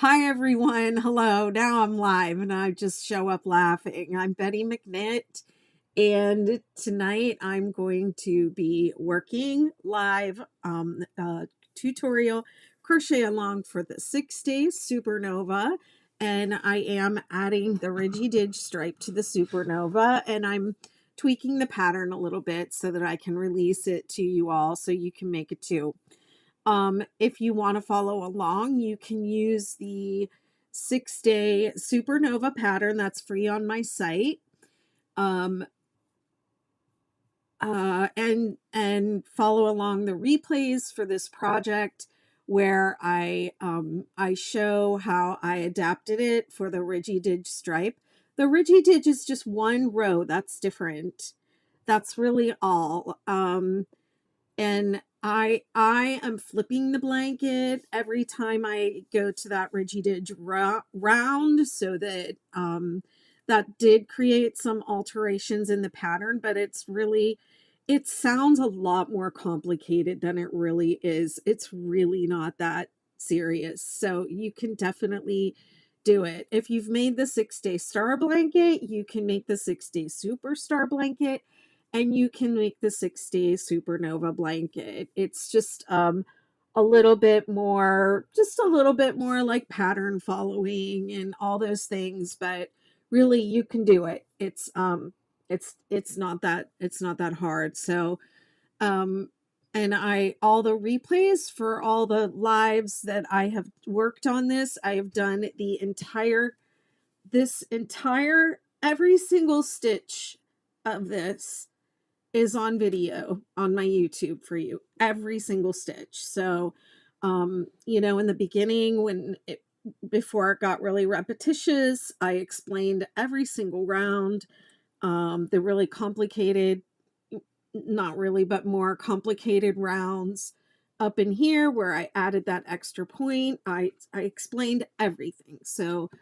Hi everyone. Hello. Now I'm live and I just show up laughing. I'm Betty McNitt and tonight I'm going to be working live tutorial crochet along for the 6 day supernova, and I am adding the Ridgy Didge stripe to the supernova, and I'm tweaking the pattern a little bit so that I can release it to you all so you can make it too. If you want to follow along, you can use the 6 day supernova pattern that's free on my site. And follow along the replays for this project where I show how I adapted it for the Ridgy Didge stripe. The Ridgy Didge is just one row that's different. That's really all. And I am flipping the blanket every time I go to that Ridgy Didge round, so that that did create some alterations in the pattern, but it sounds a lot more complicated than it really is. It's really not that serious. So you can definitely do it. If you've made the 6 day star blanket, you can make the 6 day superstar blanket, and you can make the 6 day supernova blanket. It's just a little bit more, like pattern following and all those things, but really you can do it. It's not that hard. So and all the replays for all the lives that I have worked on this, I have done this entire every single stitch of this is on video on my YouTube for you, every single stitch. So, in the beginning, before it got really repetitious, I explained every single round, the really complicated, not really, but more complicated rounds up in here where I added that extra point. I explained everything. So,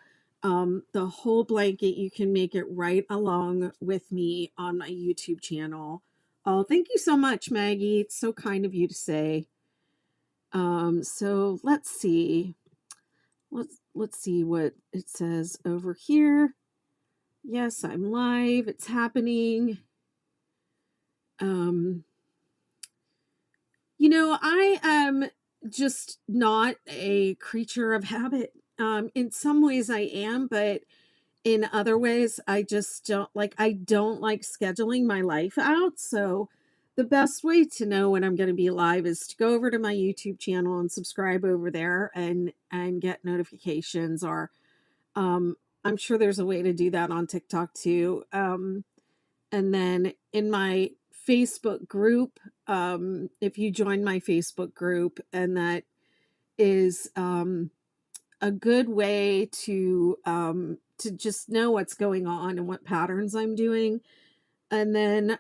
the whole blanket, you can make it right along with me on my YouTube channel. Oh, thank you so much, Maggie. It's so kind of you to say. So let's see. Let's see what it says over here. Yes, I'm live. It's happening. I am just not a creature of habit. In some ways I am, but in other ways I just don't like scheduling my life out. So the best way to know when I'm going to be live is to go over to my YouTube channel and subscribe over there and get notifications, or I'm sure there's a way to do that on TikTok too. And then in my Facebook group, if you join my Facebook group, and that is a good way to just know what's going on and what patterns I'm doing. And then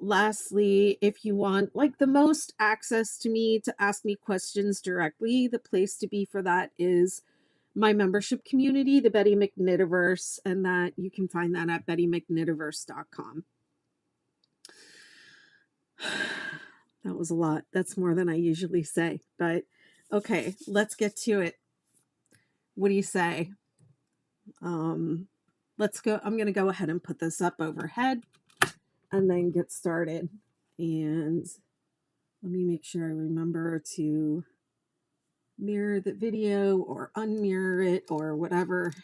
lastly, if you want like the most access to me to ask me questions directly, the place to be for that is my membership community, the Betty McKnittiverse, and that you can find that at bettymcknittiverse.com. That was a lot. That's more than I usually say, but okay, let's get to it. What do you say? Let's go. I'm going to go ahead and put this up overhead and then get started. And let me make sure I remember to mirror the video or unmirror it, or whatever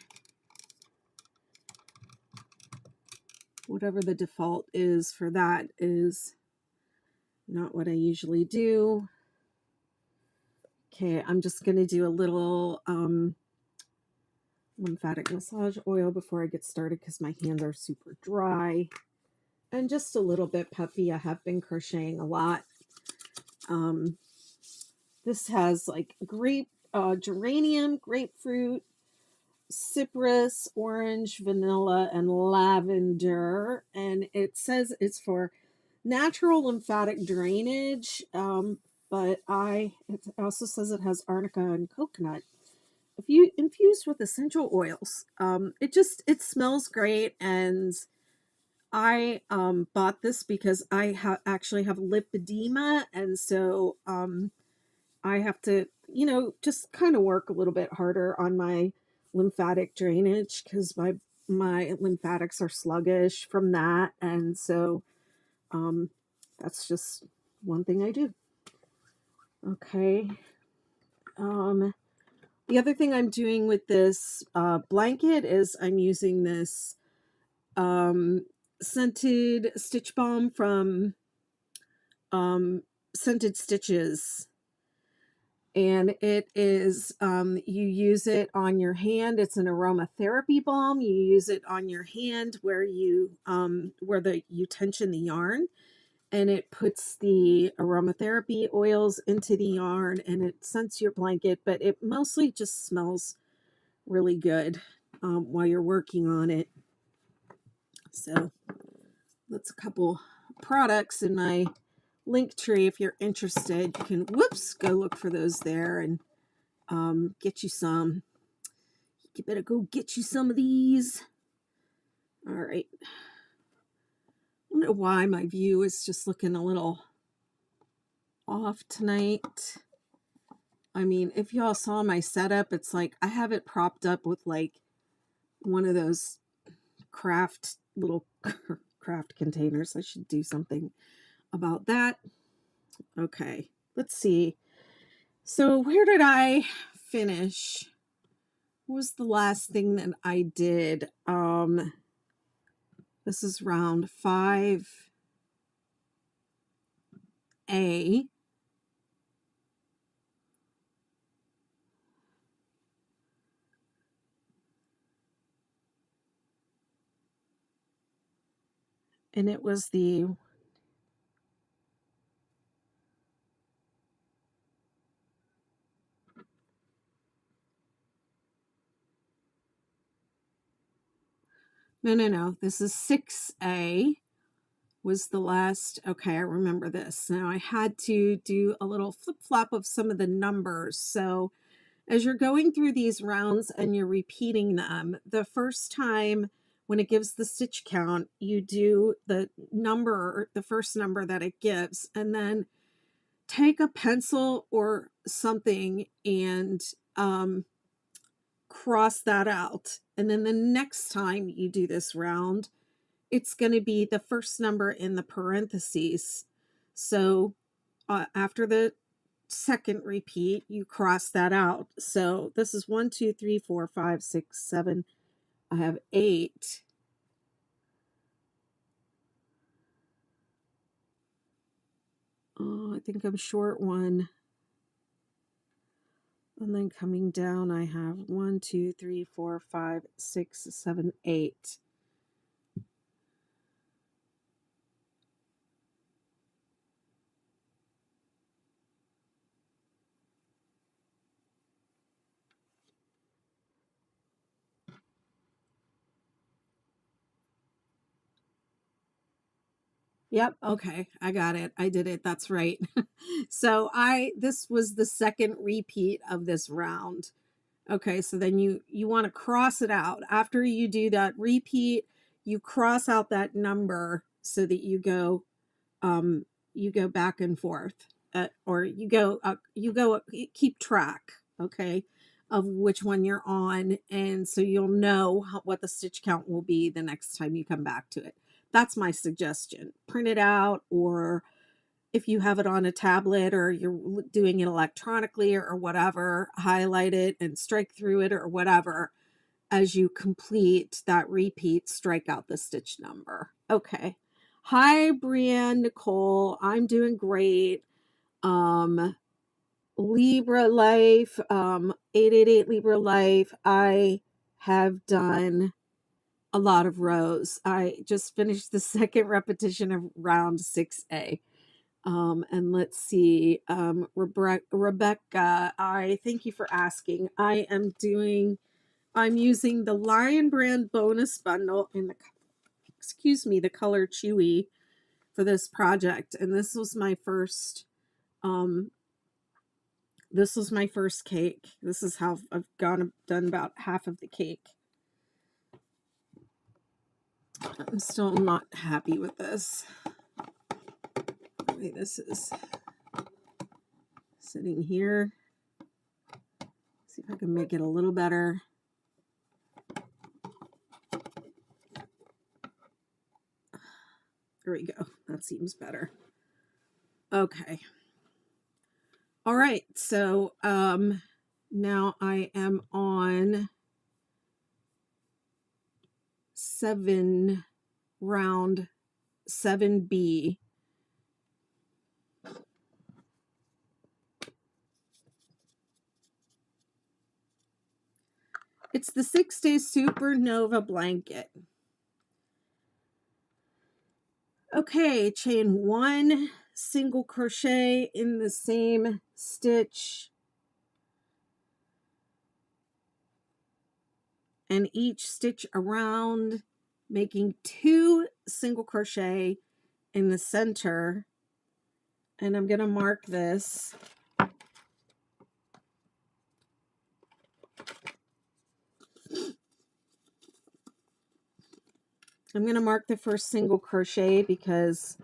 the default is for that is not what I usually do. Okay, I'm just going to do a little lymphatic massage oil before I get started because my hands are super dry and just a little bit puffy. I have been crocheting a lot. This has like geranium, grapefruit, cypress, orange, vanilla, and lavender. And it says it's for natural lymphatic drainage. But it also says it has arnica and coconut. If you infused with essential oils, it smells great. And I bought this because I actually have lipedema, and so I have to you know, just kind of work a little bit harder on my lymphatic drainage because my lymphatics are sluggish from that, and so um, that's just one thing I do. Okay. Um, the other thing I'm doing with this blanket is I'm using this um, scented stitch balm from um, Scented Stitches. And it is, you use it on your hand. It's an aromatherapy balm. You use it on your hand where you tension the yarn, and it puts the aromatherapy oils into the yarn, and it scents your blanket, but it mostly just smells really good while you're working on it. So that's a couple products in my link tree. If you're interested, you can go look for those there and get you some. You better go get you some of these. All right. I don't know why my view is just looking a little off tonight. I mean, if y'all saw my setup, it's like I have it propped up with like one of those little craft containers. I should do something about that. Okay, let's see. So where did I finish? What was the last thing that I did? This is round 5A. And it was no. This is 6A was the last. Okay, I remember this. Now I had to do a little flip-flop of some of the numbers. So as you're going through these rounds and you're repeating them, the first time when it gives the stitch count, you do the first number that it gives, and then take a pencil or something and cross that out. And then the next time you do this round, it's going to be the first number in the parentheses. So after the second repeat, you cross that out. So this is 1, 2, 3, 4, 5, 6, 7. I have 8. Oh, I think I'm short one. And then coming down, I have 1, 2, 3, 4, 5, 6, 7, 8. Yep. Okay. I got it. I did it. That's right. So this was the second repeat of this round. Okay. So then you want to cross it out after you do that repeat. You cross out that number so that you go back and forth, or you keep track. Okay. Of which one you're on. And so you'll know what the stitch count will be the next time you come back to it. That's my suggestion. Print it out, or if you have it on a tablet or you're doing it electronically or whatever, highlight it and strike through it or whatever. As you complete that repeat, strike out the stitch number. Okay. Hi, Brienne, Nicole. I'm doing great. Libra Life, 888 Libra Life. I have done a lot of rows. I just finished the second repetition of round 6A. And let's see, Rebecca, I thank you for asking. I'm using the Lion Brand bonus bundle in the color Chewy for this project. And this was my first cake. This is how I've done about half of the cake. I'm still not happy with this. The way this is sitting here. See if I can make it a little better. There we go. That seems better. Okay. All right. So now I am on 7, round 7B. It's the 6-day Supernova blanket. Okay, chain 1 single crochet in the same stitch, and each stitch around, making 2 single crochet in the center. And I'm going to mark this. I'm going to mark the first single crochet because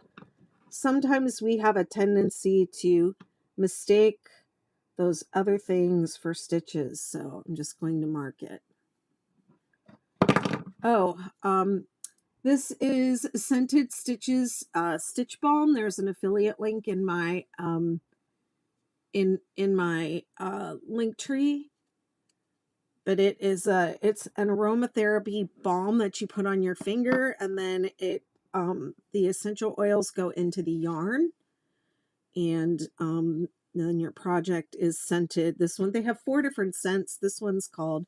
sometimes we have a tendency to mistake those other things for stitches. So I'm just going to mark it. Oh, this is Scented Stitches Stitch Balm. There's an affiliate link in my in my link tree. But it's an aromatherapy balm that you put on your finger, and then it the essential oils go into the yarn, and then your project is scented. This one, they have 4 different scents. This one's called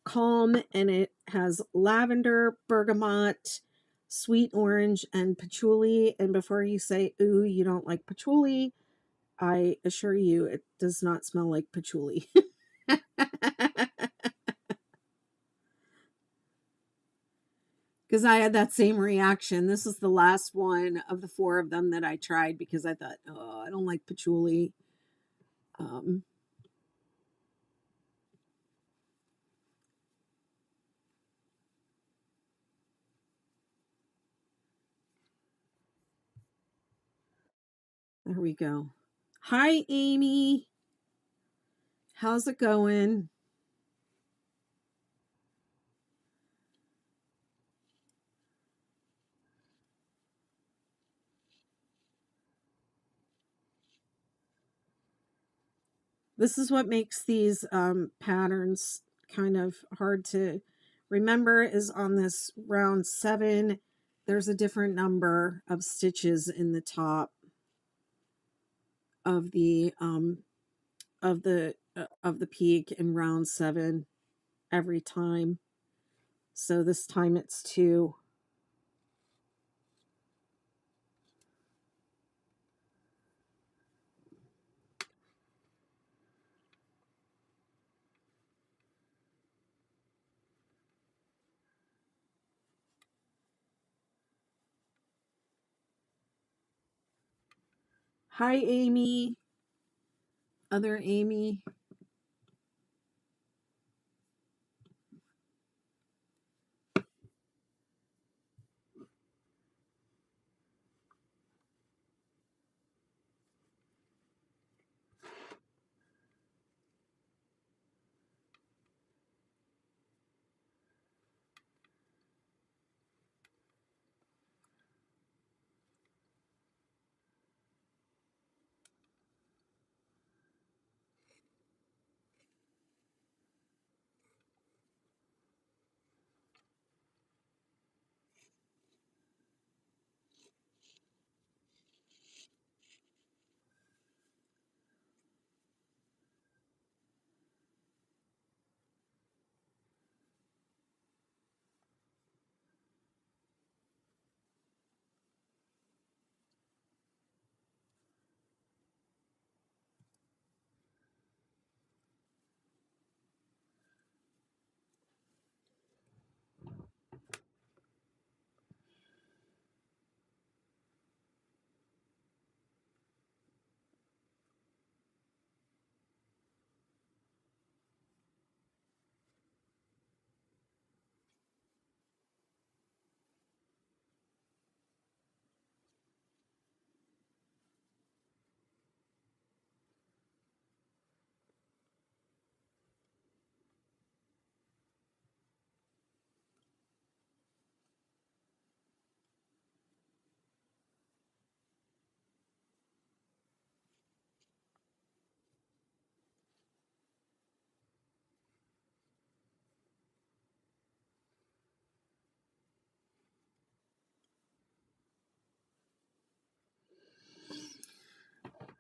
Calm, and it has lavender, bergamot, sweet orange, and patchouli. And before you say, ooh, you don't like patchouli, I assure you it does not smell like patchouli. Because I had that same reaction. This is the last one of the 4 of them that I tried because I thought, oh, I don't like patchouli. There we go. Hi, Amy. How's it going? This is what makes these patterns kind of hard to remember, is on this round 7, there's a different number of stitches in the top of the peak in round 7 every time. So this time it's 2. Hi, Amy. Other Amy.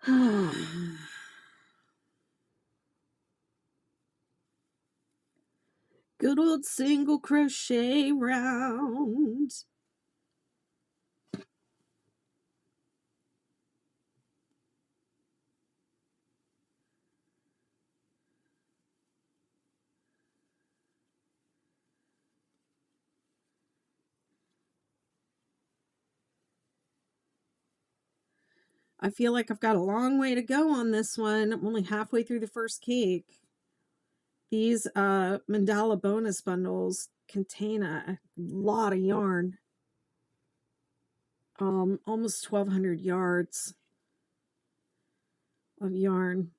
Good old single crochet round. I feel like I've got a long way to go on this one. I'm only halfway through the first cake. These Mandala bonus bundles contain a lot of yarn. Almost 1,200 yards of yarn.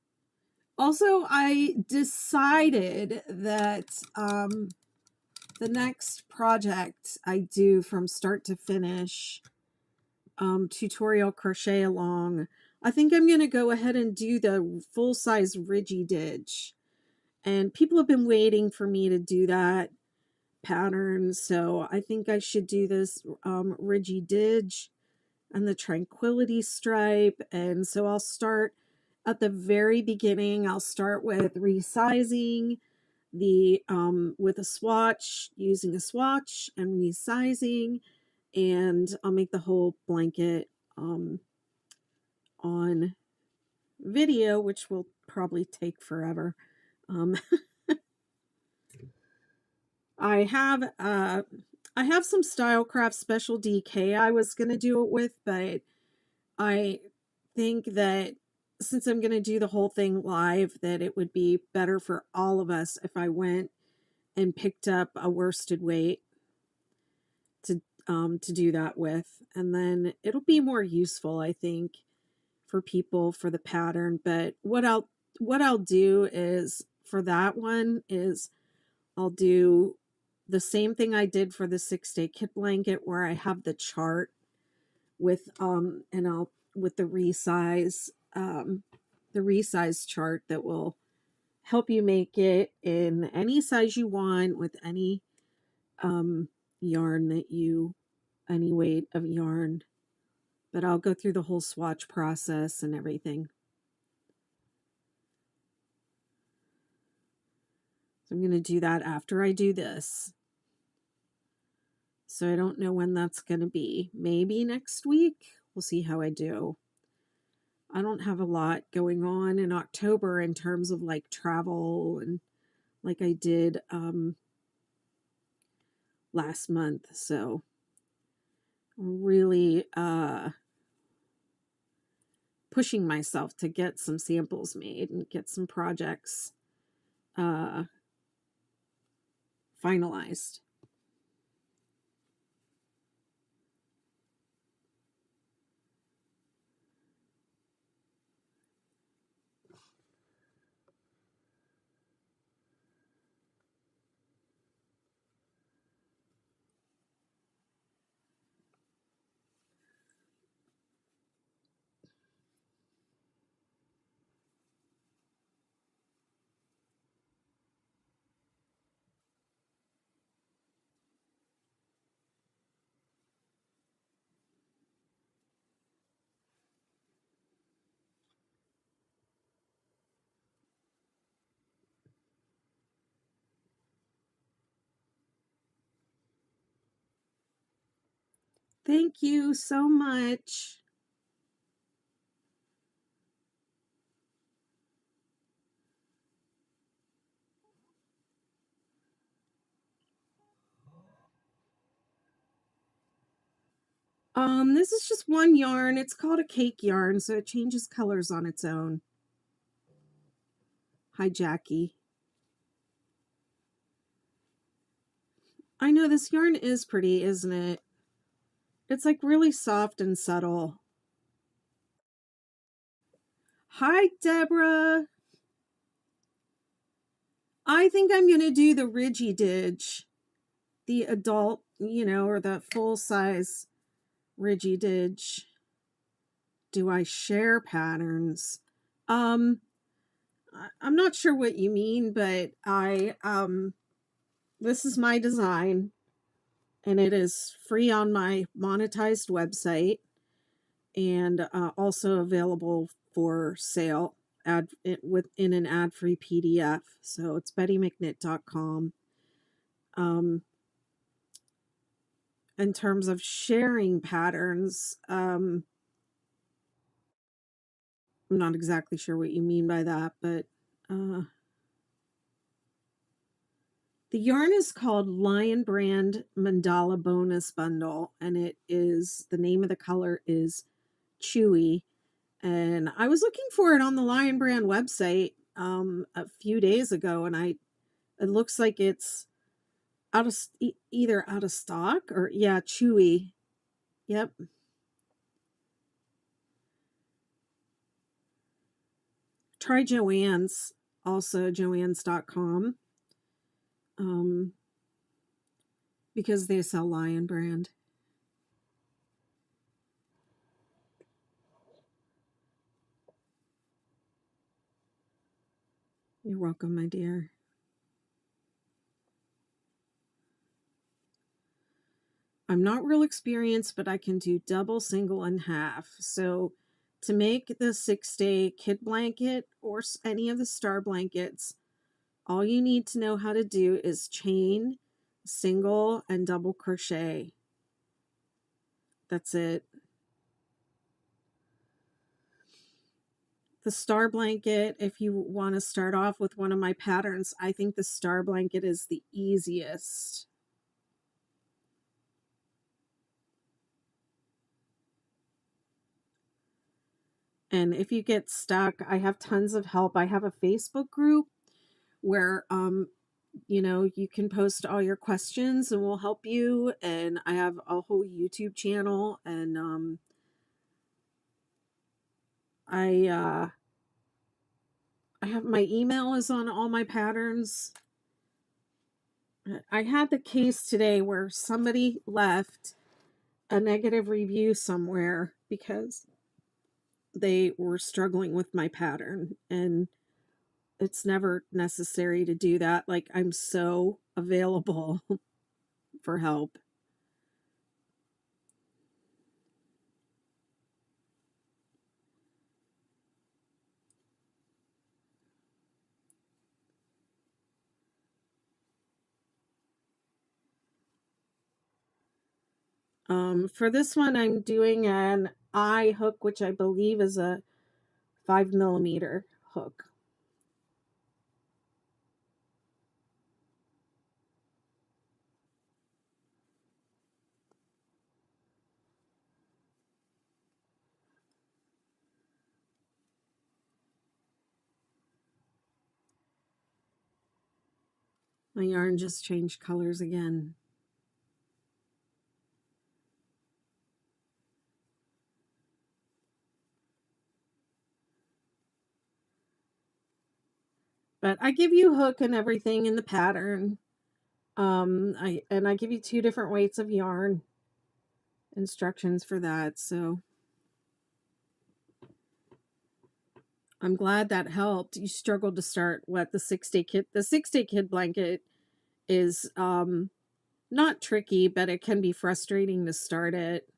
Also, I decided that the next project I do from start to finish, tutorial crochet along, I think I'm going to go ahead and do the full-size Ridgy Didge. And people have been waiting for me to do that pattern, so I think I should do this Ridgy Didge and the Tranquility stripe. And so I'll start at the very beginning. I'll start with resizing the with a swatch, using a swatch and resizing, and I'll make the whole blanket on video, which will probably take forever. I have some Stylecraft Special DK I was gonna do it with, but I think that since I'm gonna do the whole thing live, that it would be better for all of us if I went and picked up a worsted weight to do that with, and then it'll be more useful, I think, for people for the pattern. But what I'll do is for that one is I'll do the same thing I did for the 6-day kit blanket, where I have the chart with and I'll with the resize chart that will help you make it in any size you want with any yarn that you any weight of yarn. But I'll go through the whole swatch process and everything. So I'm going to do that after I do this. So I don't know when that's going to be. Maybe next week. We'll see how I do. I don't have a lot going on in October in terms of like travel and like I did last month. So I'm really pushing myself to get some samples made and get some projects finalized. Thank you so much. This is just one yarn. It's called a cake yarn, so it changes colors on its own. Hi, Jackie. I know this yarn is pretty, isn't it? It's like really soft and subtle. Hi, Deborah. I think I'm going to do the Ridgy Didge, the adult, or the full-size Ridgy Didge. Do I share patterns? I'm not sure what you mean, but this is my design, and it is free on my monetized website, and also available for sale within an ad-free PDF. So it's bettymcknit.com. In terms of sharing patterns, I'm not exactly sure what you mean by that, but the yarn is called Lion Brand Mandala Bonus Bundle, and it is, the name of the color is Chewy. And I was looking for it on the Lion Brand website a few days ago, and it looks like it's out of either out of stock or, yeah, Chewy. Yep. Try Joann's, also joanns.com, because they sell Lion Brand. You're welcome, my dear. I'm not real experienced, but I can do double, single, and half. So to make the 6-day kid blanket or any of the star blankets, all you need to know how to do is chain, single, and double crochet. That's it. The star blanket, if you want to start off with one of my patterns, I think the star blanket is the easiest. And if you get stuck, I have tons of help. I have a Facebook group where you know, you can post all your questions and we'll help you. And I have a whole YouTube channel, and I have, my email is on all my patterns. I had the case today where somebody left a negative review somewhere because they were struggling with my pattern, and it's never necessary to do that. Like, I'm so available for help. For this one, I'm doing an eye hook, which I believe is a 5mm hook. My yarn just changed colors again. But I give you hook and everything in the pattern. I give you 2 different weights of yarn, instructions for that. So I'm glad that helped. You struggled to start what the 6-day kit. The 6-day kid blanket is not tricky, but it can be frustrating to start it.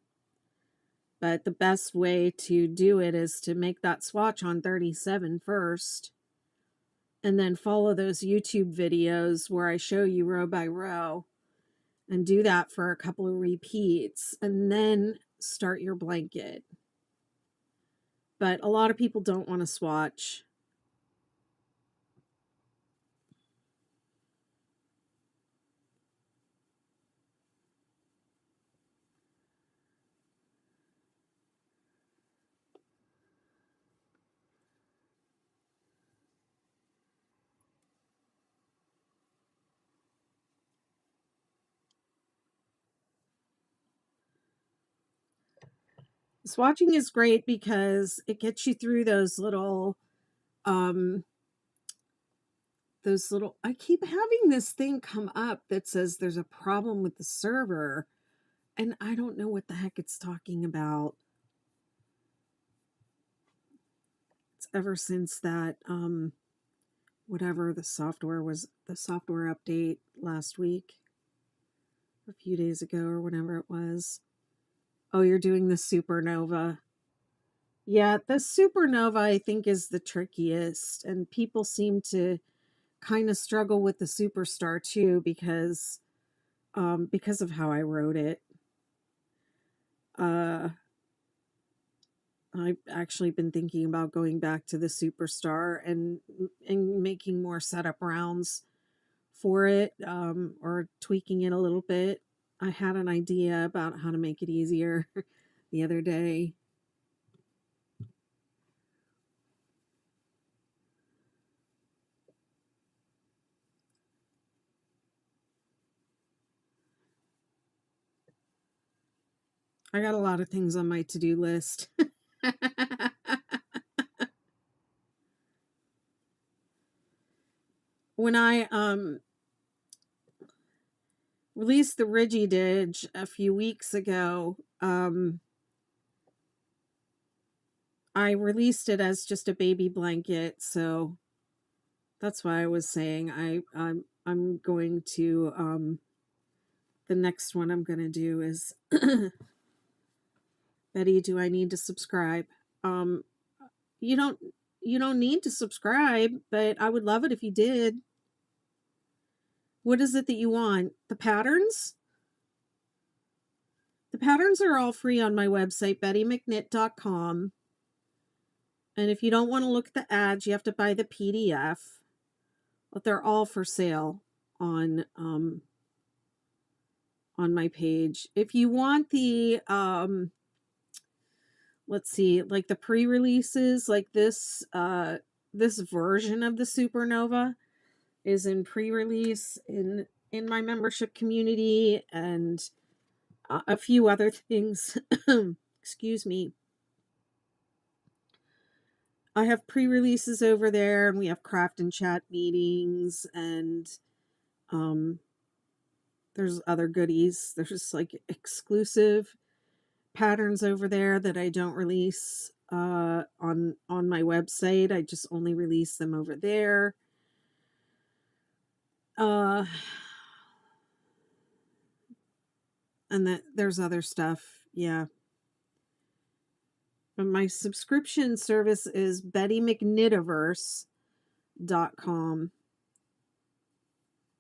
But the best way to do it is to make that swatch on 37 first, and then follow those YouTube videos where I show you row by row, and do that for a couple of repeats, and then start your blanket. But a lot of people don't want to swatch. Swatching is great because it gets you through those little, I keep having this thing come up that says there's a problem with the server, and I don't know what the heck it's talking about. It's ever since that, whatever the software update last week, a few days ago, or whenever it was. Oh, you're doing the Supernova. Yeah, the Supernova I think is the trickiest, and people seem to kind of struggle with the Superstar too because of how I wrote it. Uh I've actually been thinking about going back to the Superstar and making more setup rounds for it, or tweaking it a little bit. I had an idea about how to make it easier the other day. I got a lot of things on my to-do list. When I released the Ridgy Didge a few weeks ago, I released it as just a baby blanket, so that's why I was saying I'm going to the next one I'm going to do is Betty, do I need to subscribe? Um you don't you don't need to subscribe, but I would love it if you did. What is it that you want? The patterns? The patterns are all free on my website, bettymcknit.com. And if you don't want to look at the ads, you have to buy the PDF. But they're all for sale on my page. If you want the let's see, like the pre-releases, like this version of the Supernova is in pre-release in my membership community, and a few other things. Excuse me. I have pre-releases over there, and we have craft and chat meetings, and um there's other goodies. There's like exclusive patterns over there that I don't release on my website. I just only release them over there. Uh and that there's other stuff. Yeah. But my subscription service is bettymcknitiverse.com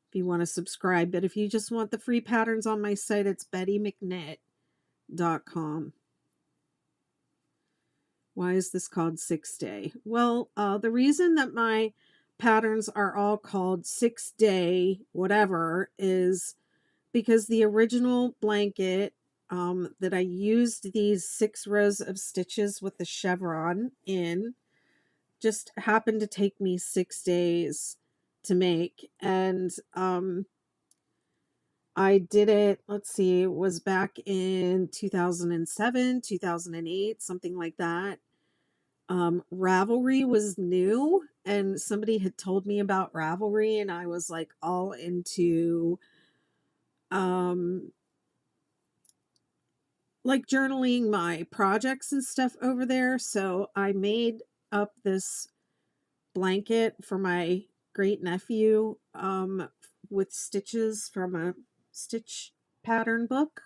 if you want to subscribe. But if you just want the free patterns on my site, it's bettymcknit.com. Why is this called 6-day? Well, the reason that my patterns are all called 6-day whatever is because the original blanket that I used these 6 rows of stitches with the chevron in just happened to take me 6 days to make. And I did it, let's see, it was back in 2007, 2008, something like that. Ravelry was new, and somebody had told me about Ravelry, and I was like all into like journaling my projects and stuff over there. So I made up this blanket for my great nephew with stitches from a stitch pattern book,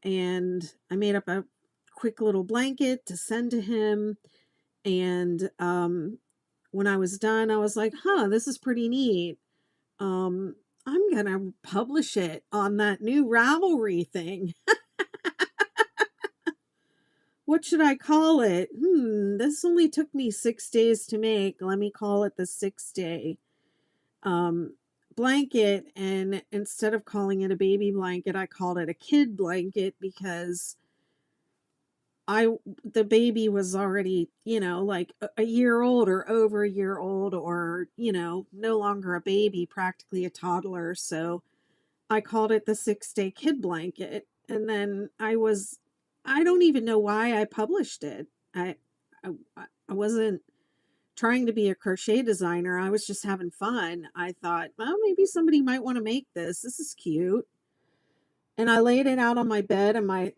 and I made up a quick little blanket to send to him. And when I was done, I was like, this is pretty neat. I'm gonna publish it on that new Ravelry thing. What should I call it? This only took me 6 days to make. Let me call it the 6-day blanket. And instead of calling it a baby blanket, I called it a kid blanket because the baby was already, like a year old or over a year old, or, no longer a baby, practically a toddler. So I called it the 6-day kid blanket. And then I don't even know why I published it. I wasn't trying to be a crochet designer. I was just having fun. I thought, well, maybe somebody might want to make this. This is cute. And I laid it out on my bed, and my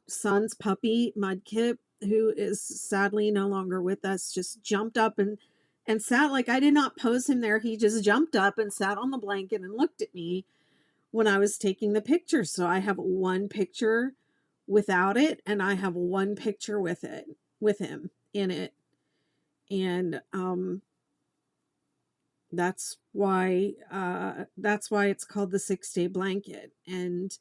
son's puppy, Mudkip, who is sadly no longer with us, just jumped up and sat. Like, I did not pose him there. He just jumped up and sat on the blanket and looked at me when I was taking the picture. So I have one picture without it, and I have one picture with it, with him in it. And that's why it's called the 6-day blanket. And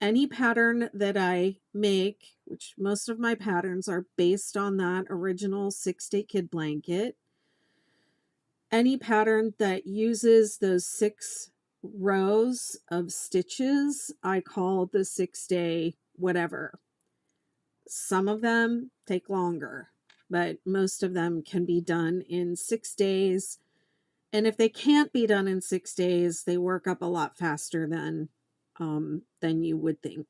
any pattern that I make, which most of my patterns are based on that original 6-day kid blanket, any pattern that uses those 6 rows of stitches, I call the 6-day whatever. Some of them take longer, but most of them can be done in 6 days. And if they can't be done in 6 days, they work up a lot faster than you would think.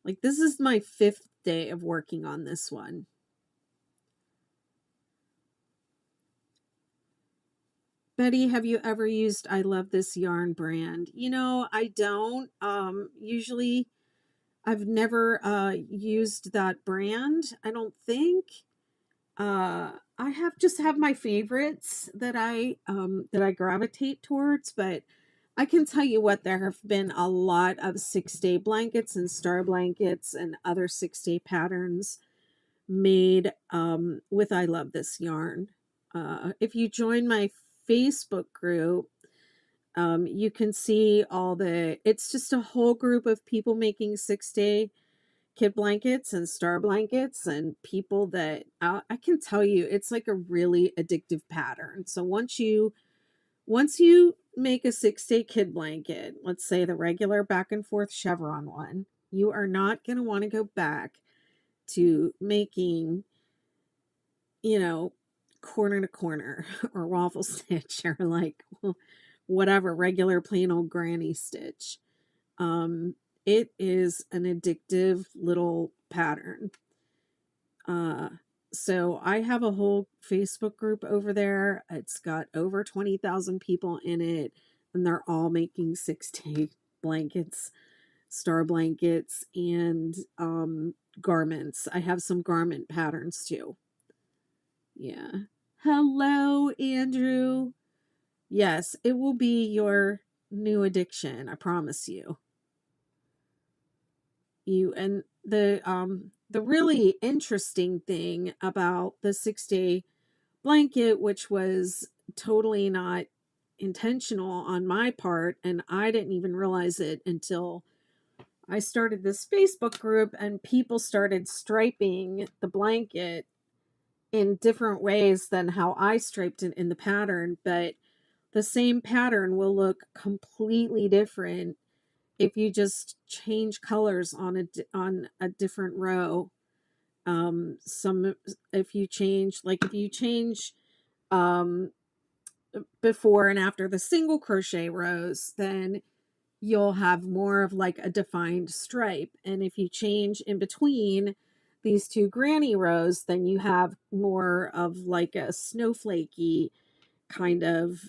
Like, this is my 5th day of working on this one. Betty, have you ever used I Love This Yarn brand? You know, I don't. Usually I've never used that brand, I don't think. I have my favorites that I gravitate towards, but I can tell you what, there have been a lot of 6-day blankets and star blankets and other 6-day patterns made with I Love This Yarn. If you join my Facebook group, you can see it's just a whole group of people making 6-day kid blankets and star blankets, and people that I can tell you, it's like a really addictive pattern. So once you make a 6-day kid blanket, let's say the regular back and forth chevron one, you are not going to want to go back to making, corner to corner or waffle stitch or like whatever regular plain old granny stitch. It is an addictive little pattern. So I have a whole Facebook group over there. It's got over 20,000 people in it, and they're all making 6-day blankets, star blankets, and garments. I have some garment patterns too. Yeah. Hello, Andrew. Yes, it will be your new addiction, I promise you. And the really interesting thing about the 6-day blanket, which was totally not intentional on my part, and I didn't even realize it until I started this Facebook group and people started striping the blanket in different ways than how I striped it in the pattern, but the same pattern will look completely different if you just change colors on a different row. If you change before and after the single crochet rows, then you'll have more of like a defined stripe. And if you change in between these 2 granny rows, then you have more of like a snowflakey kind of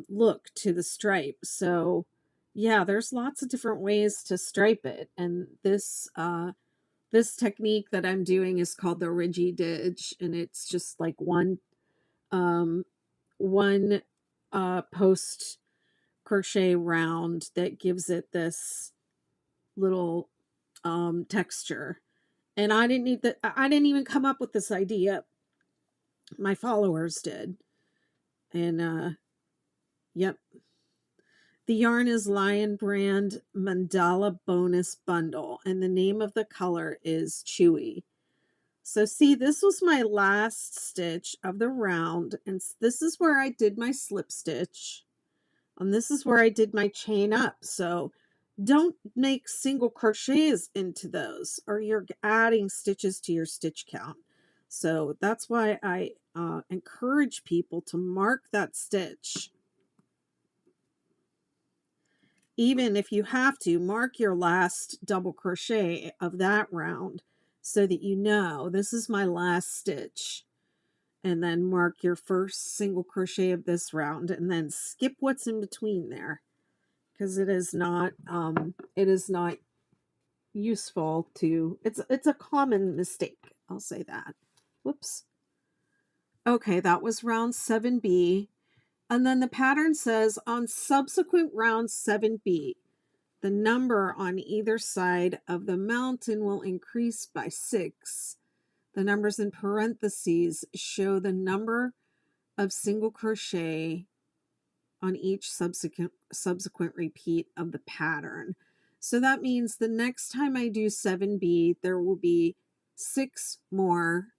look to the stripe. So yeah, there's lots of different ways to stripe it. And this technique that I'm doing is called the Ridgy Didge, and it's just like one post crochet round that gives it this little texture. And I didn't even come up with this idea. My followers did. And yep. The yarn is Lion Brand Mandala Bonus Bundle, and the name of the color is Chewy. So see, this was my last stitch of the round, and this is where I did my slip stitch, and this is where I did my chain up. So don't make single crochets into those, or you're adding stitches to your stitch count. So that's why I encourage people to mark that stitch. Even if you have to, mark your last double crochet of that round so that you know this is my last stitch. And then mark your first single crochet of this round, and then skip what's in between there, because it is not useful to, it's a common mistake, I'll say that. Whoops. Okay, that was round 7B. And then the pattern says, on subsequent round 7B, the number on either side of the mountain will increase by 6. The numbers in parentheses show the number of single crochet on each subsequent repeat of the pattern. So that means the next time I do 7B, there will be 6 more.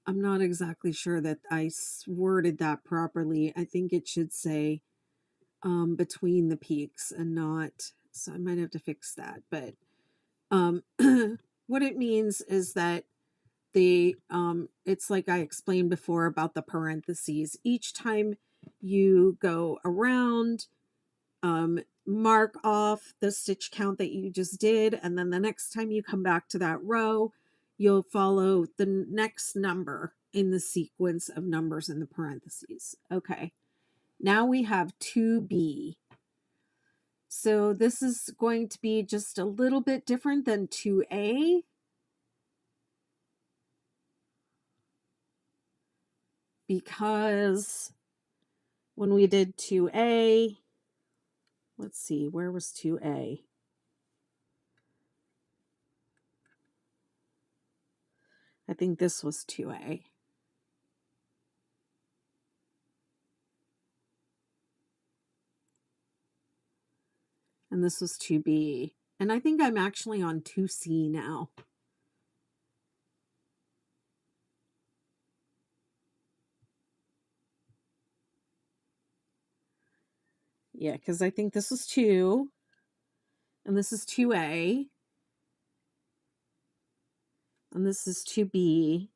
I'm not exactly sure that I worded that properly. I think it should say between the peaks and not, so I might have to fix that. But what it means is that it's like I explained before about the parentheses. Each time you go around, mark off the stitch count that you just did, and then the next time you come back to that row, you'll follow the next number in the sequence of numbers in the parentheses. Okay, now we have 2B. So this is going to be just a little bit different than 2A. Because when we did 2A, let's see, where was 2A? I think this was 2A. And this was 2B. And I think I'm actually on 2C now. Yeah, because I think this is 2. And this is 2A. And this is 2B.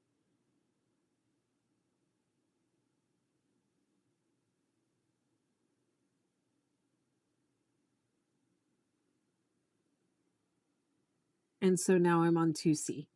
And so now I'm on 2C.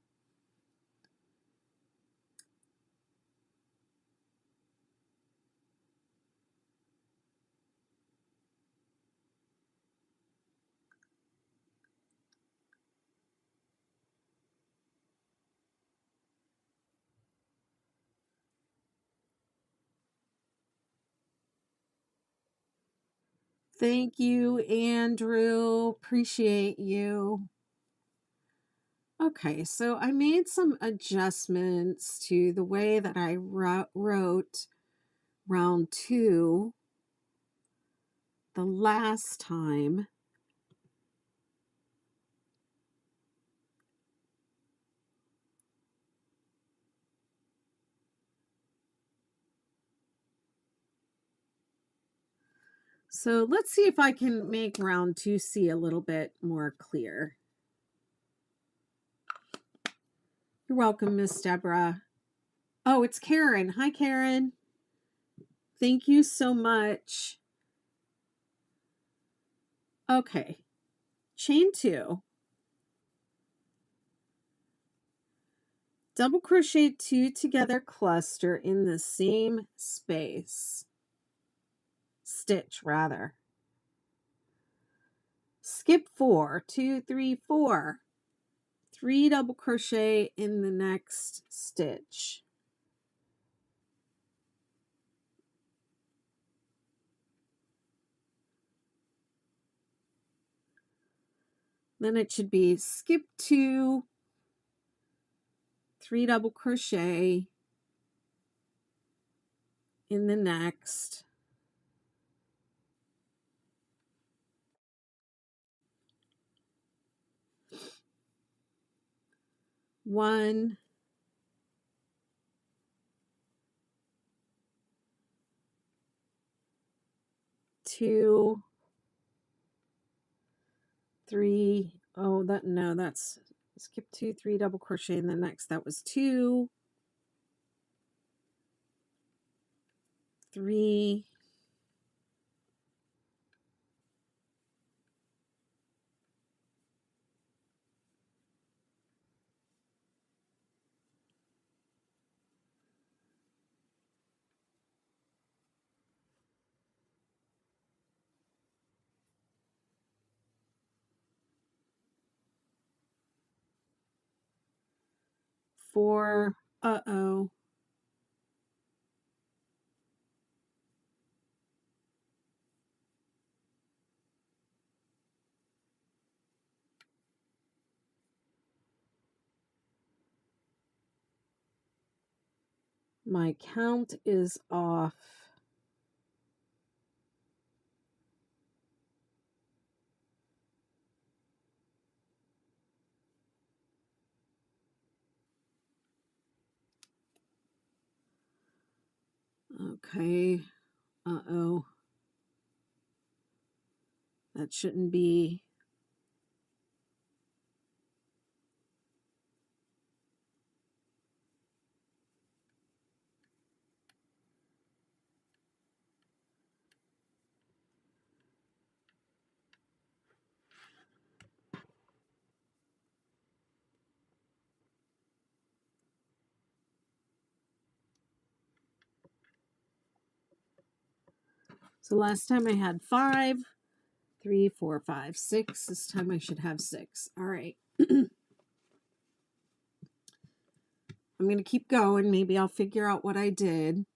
Thank you, Andrew. Appreciate you. Okay, so I made some adjustments to the way that I wrote round 2 the last time. So let's see if I can make round 2C a little bit more clear. You're welcome, Miss Deborah. Oh, it's Karen. Hi, Karen. Thank you so much. Okay, chain 2. Double crochet 2 together, cluster in the same space. Stitch, rather. Skip 4, 2, 3, 4. 3 double crochet in the next stitch. Then it should be skip 2, 3 double crochet in the next. One, 2, 3. Oh, that's skip 2, 3 double crochet in the next. That was 2, 3, 4. Uh-oh. My count is off. Okay. Uh-oh. That shouldn't be. So last time I had 5, 3, 4, 5, 6. This time I should have 6. All right. I'm going to keep going. Maybe I'll figure out what I did.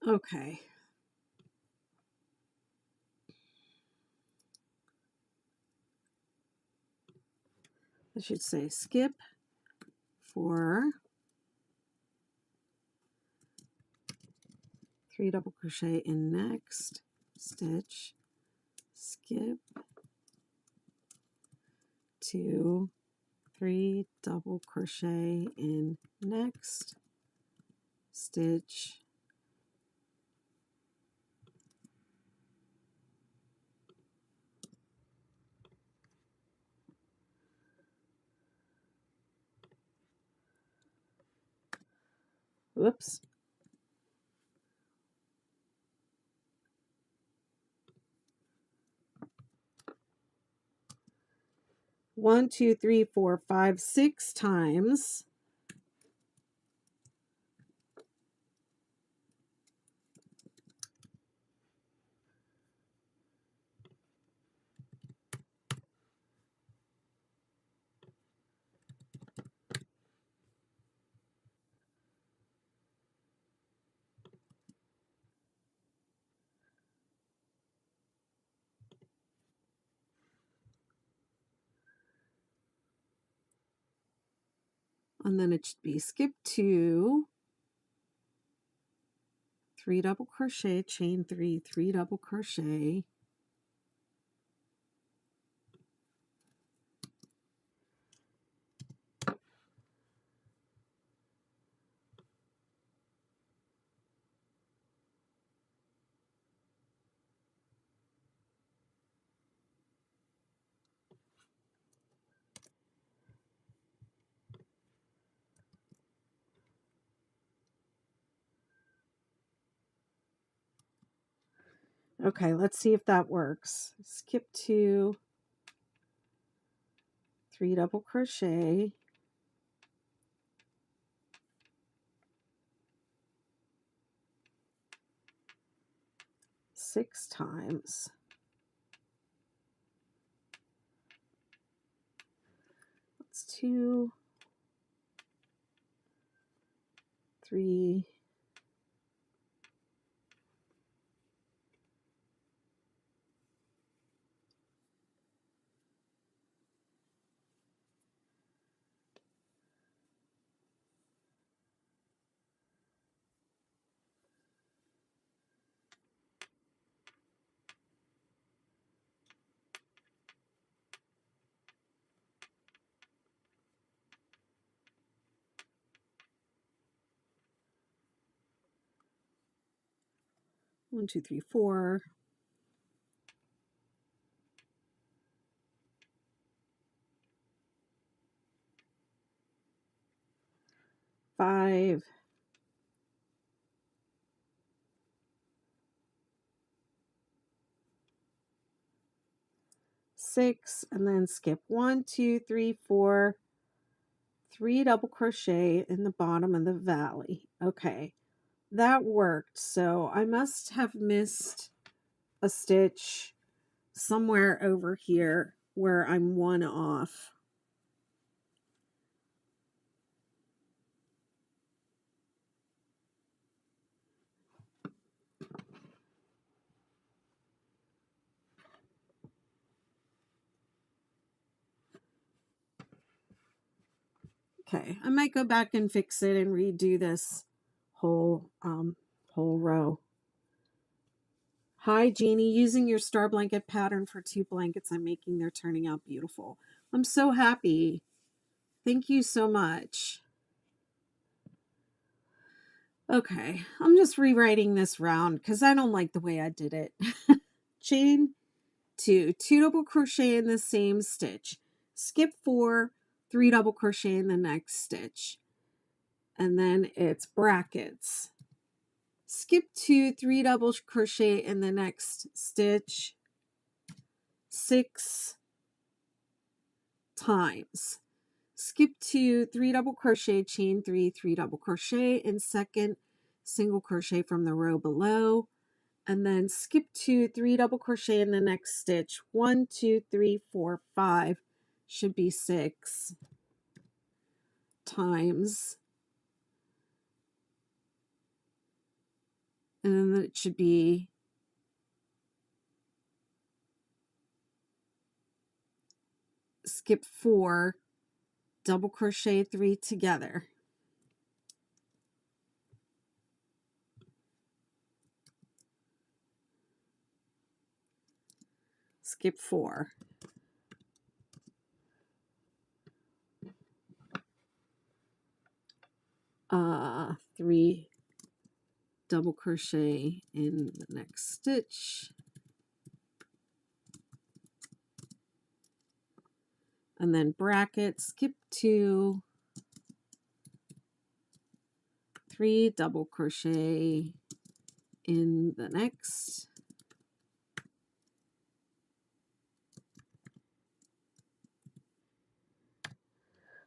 Okay. I should say skip 4, 3 double crochet in next stitch, skip 2, 3 double crochet in next stitch, whoops, 1, 2, 3, 4, 5, 6 times. And then it should be skip 2, 3 double crochet, chain 3, 3 double crochet, okay, let's see if that works. Skip 2, 3 double crochet, 6 times. That's 2, 3, 1, 2, 3, 4. 5, 6, and then skip 1, 2, 3, 4, 3 double crochet in the bottom of the valley. Okay, that worked. So I must have missed a stitch somewhere over here where I'm 1 off. Okay, I might go back and fix it and redo this whole row. Hi, Jeannie. Using your star blanket pattern for 2 blankets I'm making. They're turning out beautiful. I'm so happy. Thank you so much. Okay, I'm just rewriting this round because I don't like the way I did it. Chain 2, 2 double crochet in the same stitch. Skip 4, 3 double crochet in the next stitch. And then it's brackets. Skip 2, 3 double crochet in the next stitch 6 times. Skip 2, 3 double crochet, chain 3, 3 double crochet in second single crochet from the row below, and then skip 2, 3 double crochet in the next stitch 1, 2, 3, 4, 5 should be 6 times, and then it should be skip 4 double crochet 3 together. Skip 4. Three double crochet in the next stitch. And then bracket, skip 2, 3 double crochet in the next.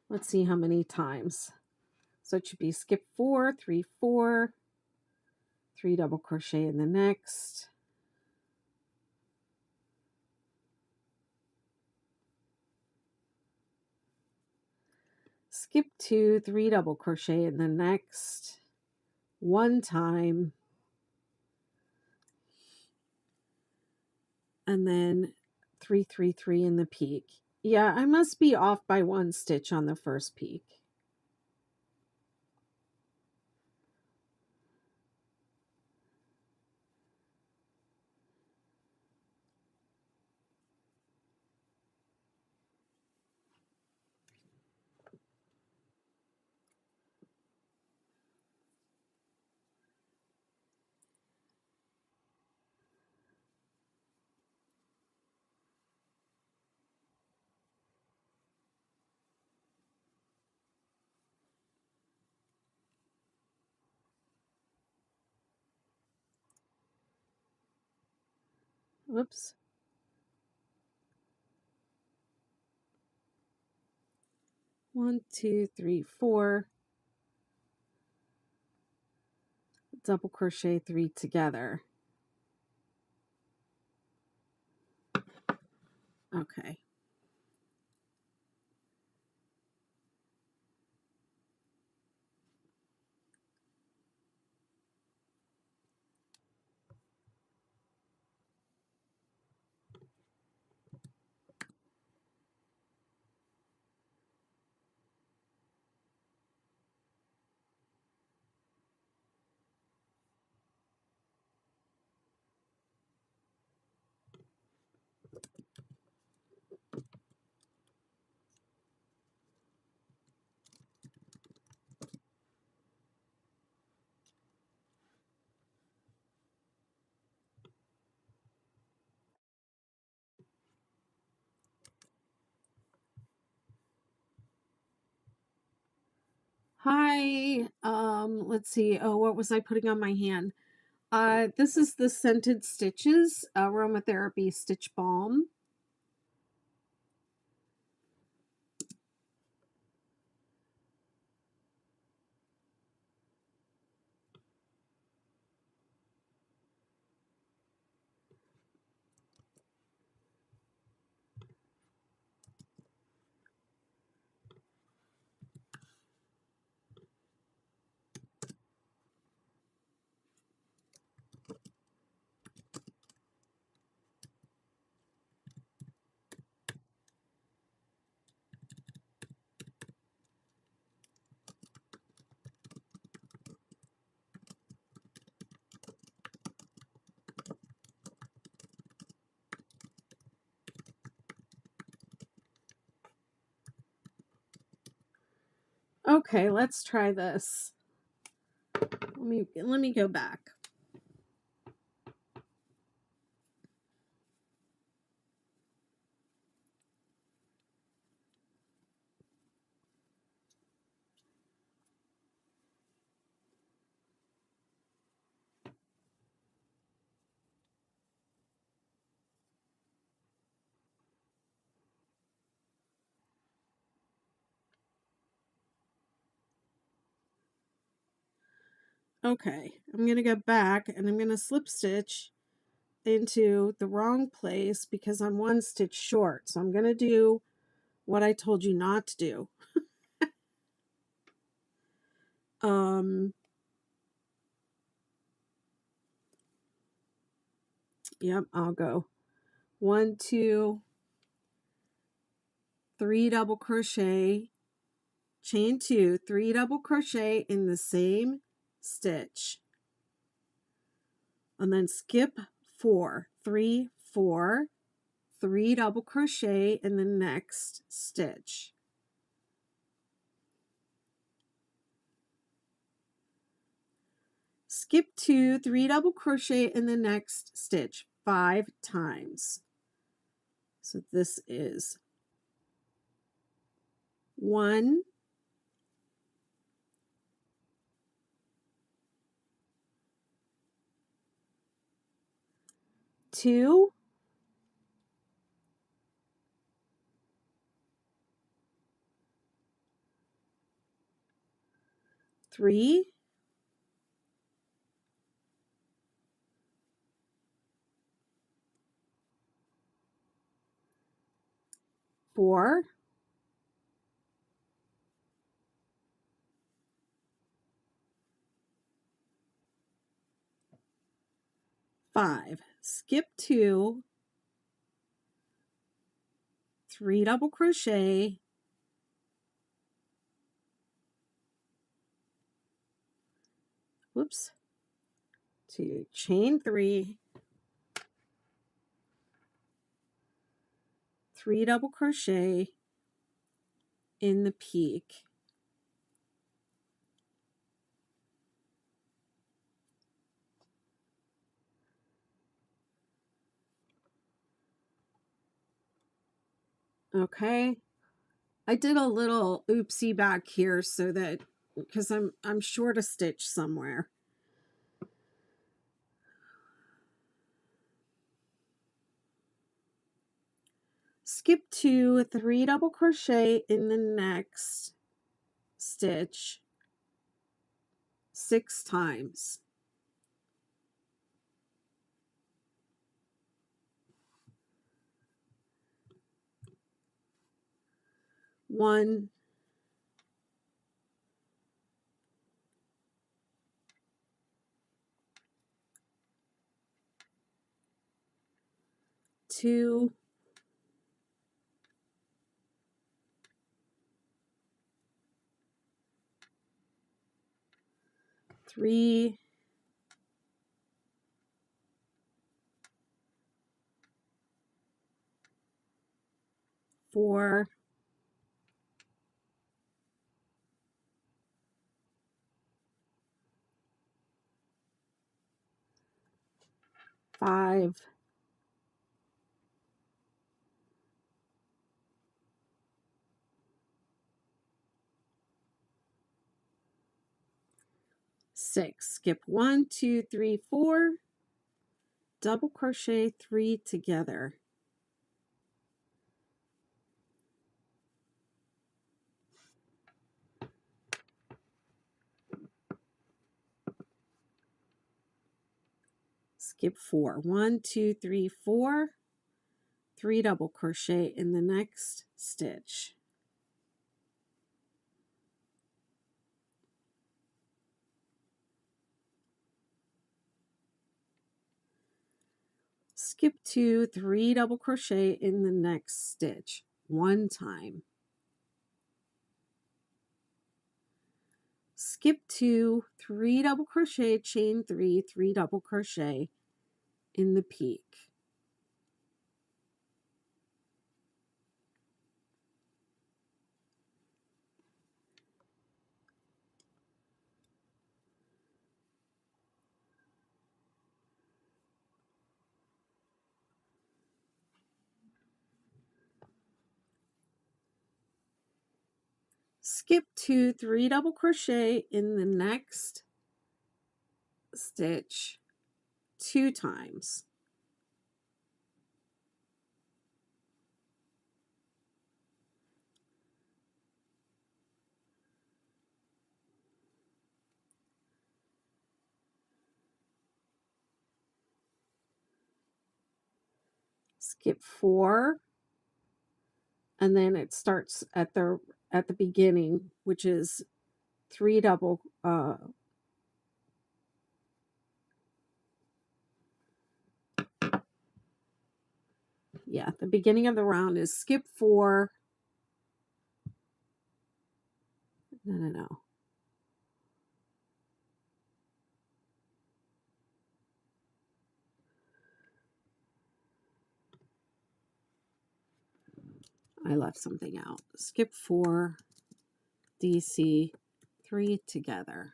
Let's see how many times. So it should be skip 4, 3, 4, 3 double crochet in the next. Skip 2, 3 double crochet in the next. 1 time. And then 3, 3, 3 in the peak. Yeah, I must be off by 1 stitch on the first peak. Whoops. One, two, three, 4. Double crochet 3 together. Okay. Hi. Let's see. Oh, what was I putting on my hand? This is the Scented Stitches Aromatherapy Stitch Balm. Okay, let's try this. Let me go back. Okay, I'm going to go back and I'm going to slip stitch into the wrong place because I'm one stitch short. So I'm going to do what I told you not to do. Yep, I'll go 1, 2, 3 double crochet, chain 2, 3 double crochet in the same stitch, and then skip 4, 3, 4, 3 double crochet in the next stitch. Skip 2, 3 double crochet in the next stitch 5 times. So this is 1, 2, 3, 4, 5. Skip 2, 3 double crochet, whoops, to chain 3, 3 double crochet in the peak. Okay, I did a little oopsie back here so that because I'm short a stitch somewhere. Skip 2, 3 double crochet in the next stitch 6 times. 1, 2, 3, 4, 5, 6. Skip 1, 2, 3, 4, double crochet 3 together. Skip 4. 1, 2, 3, 4, 3 double crochet in the next stitch. Skip 2, 3 double crochet in the next stitch 1 time. Skip 2, 3 double crochet, chain 3, 3 double crochet in the peak. Skip 2, 3 double crochet in the next stitch 2 times. Skip 4, and then it starts at the beginning, which is 3 double the beginning of the round is skip 4. No. I left something out. Skip 4, DC 3 together.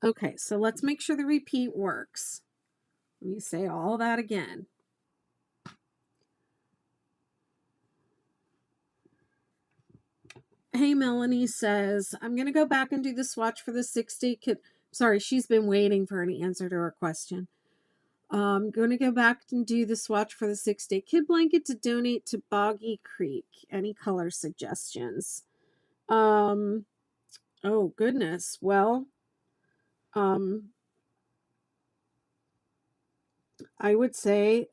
Okay, so let's make sure the repeat works. Let me say all that again. Hey, Melanie says, I'm going to go back and do the swatch for the 6-day kit. Sorry, she's been waiting for an answer to her question. I'm going to go back and do the swatch for the 6-day kid blanket to donate to Boggy Creek. Any color suggestions? Oh, goodness. Well, I would say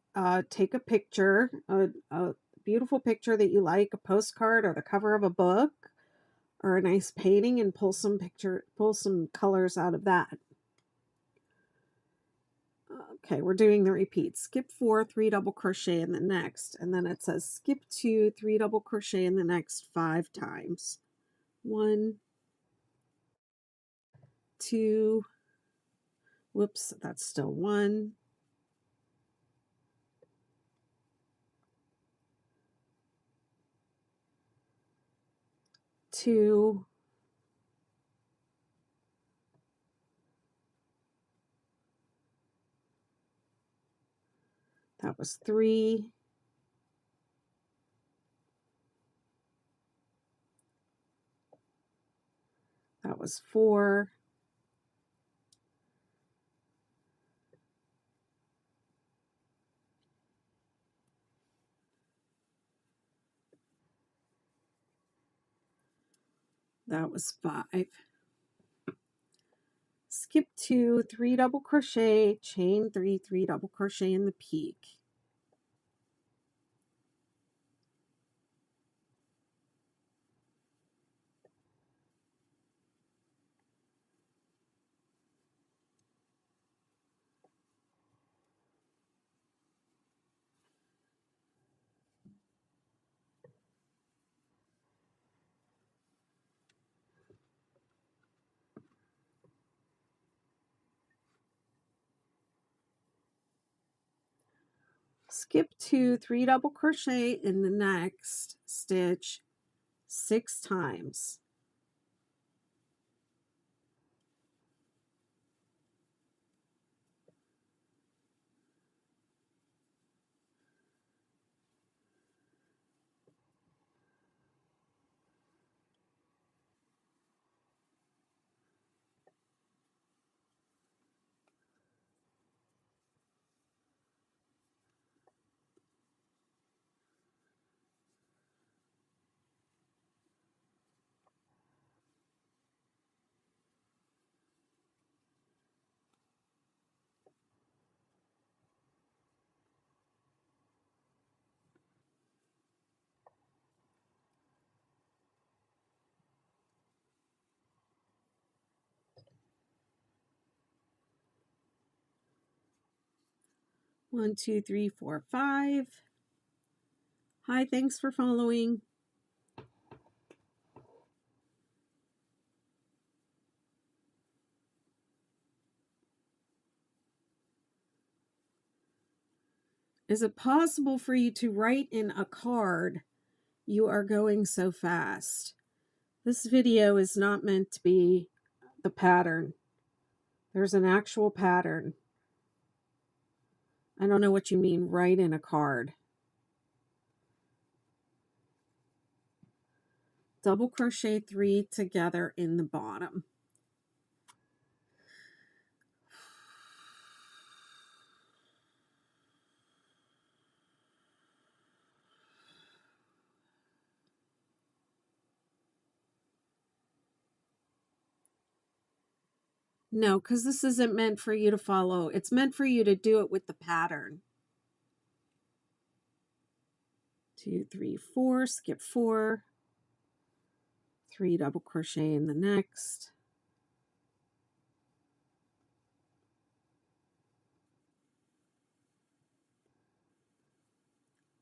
take a picture, a beautiful picture that you like, a postcard or the cover of a book or a nice painting, and pull some colors out of that. Okay, we're doing the repeat. Skip 4, 3 double crochet in the next, and then it says skip 2, 3 double crochet in the next 5 times. 1, 2, whoops, that's still 1, 2, that was 3, that was 4, that was 5. Skip 2, 3 double crochet, chain 3, 3 double crochet in the peak. Skip 2, 3 double crochet in the next stitch 6 times. One, 2, 3, 4, 5. Hi, thanks for following. Is it possible for you to write in a card? You are going so fast. This video is not meant to be the pattern. There's an actual pattern. I don't know what you mean, write in a card. Double crochet 3 together in the bottom. No, because this isn't meant for you to follow. It's meant for you to do it with the pattern. 2, 3, 4, skip 4, 3 double crochet in the next.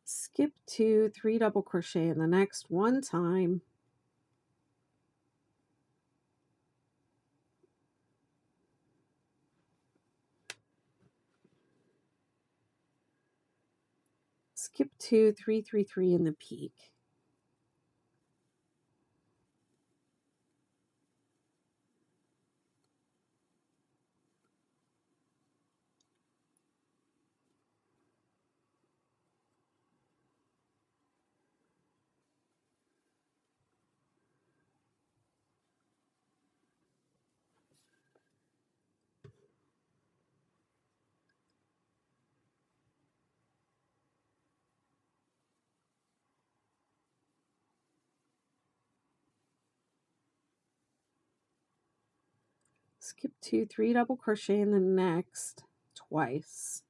Skip 2, 3 double crochet in the next one time. Skip 2, 3, 3, 3 in the peak. Skip 2, 3 double crochet in the next twice.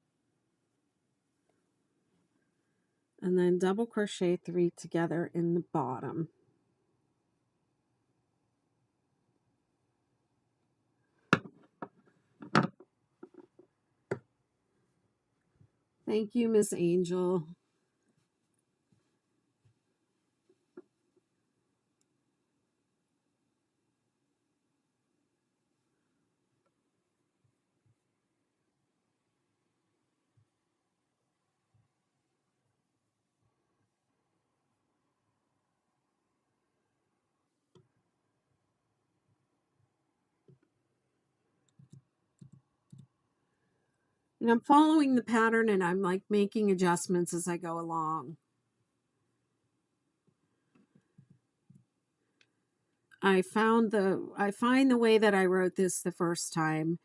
And then double crochet 3 together in the bottom. Thank you, Miss Angel. And I'm following the pattern and I'm like making adjustments as I go along. I find the way that I wrote this the first time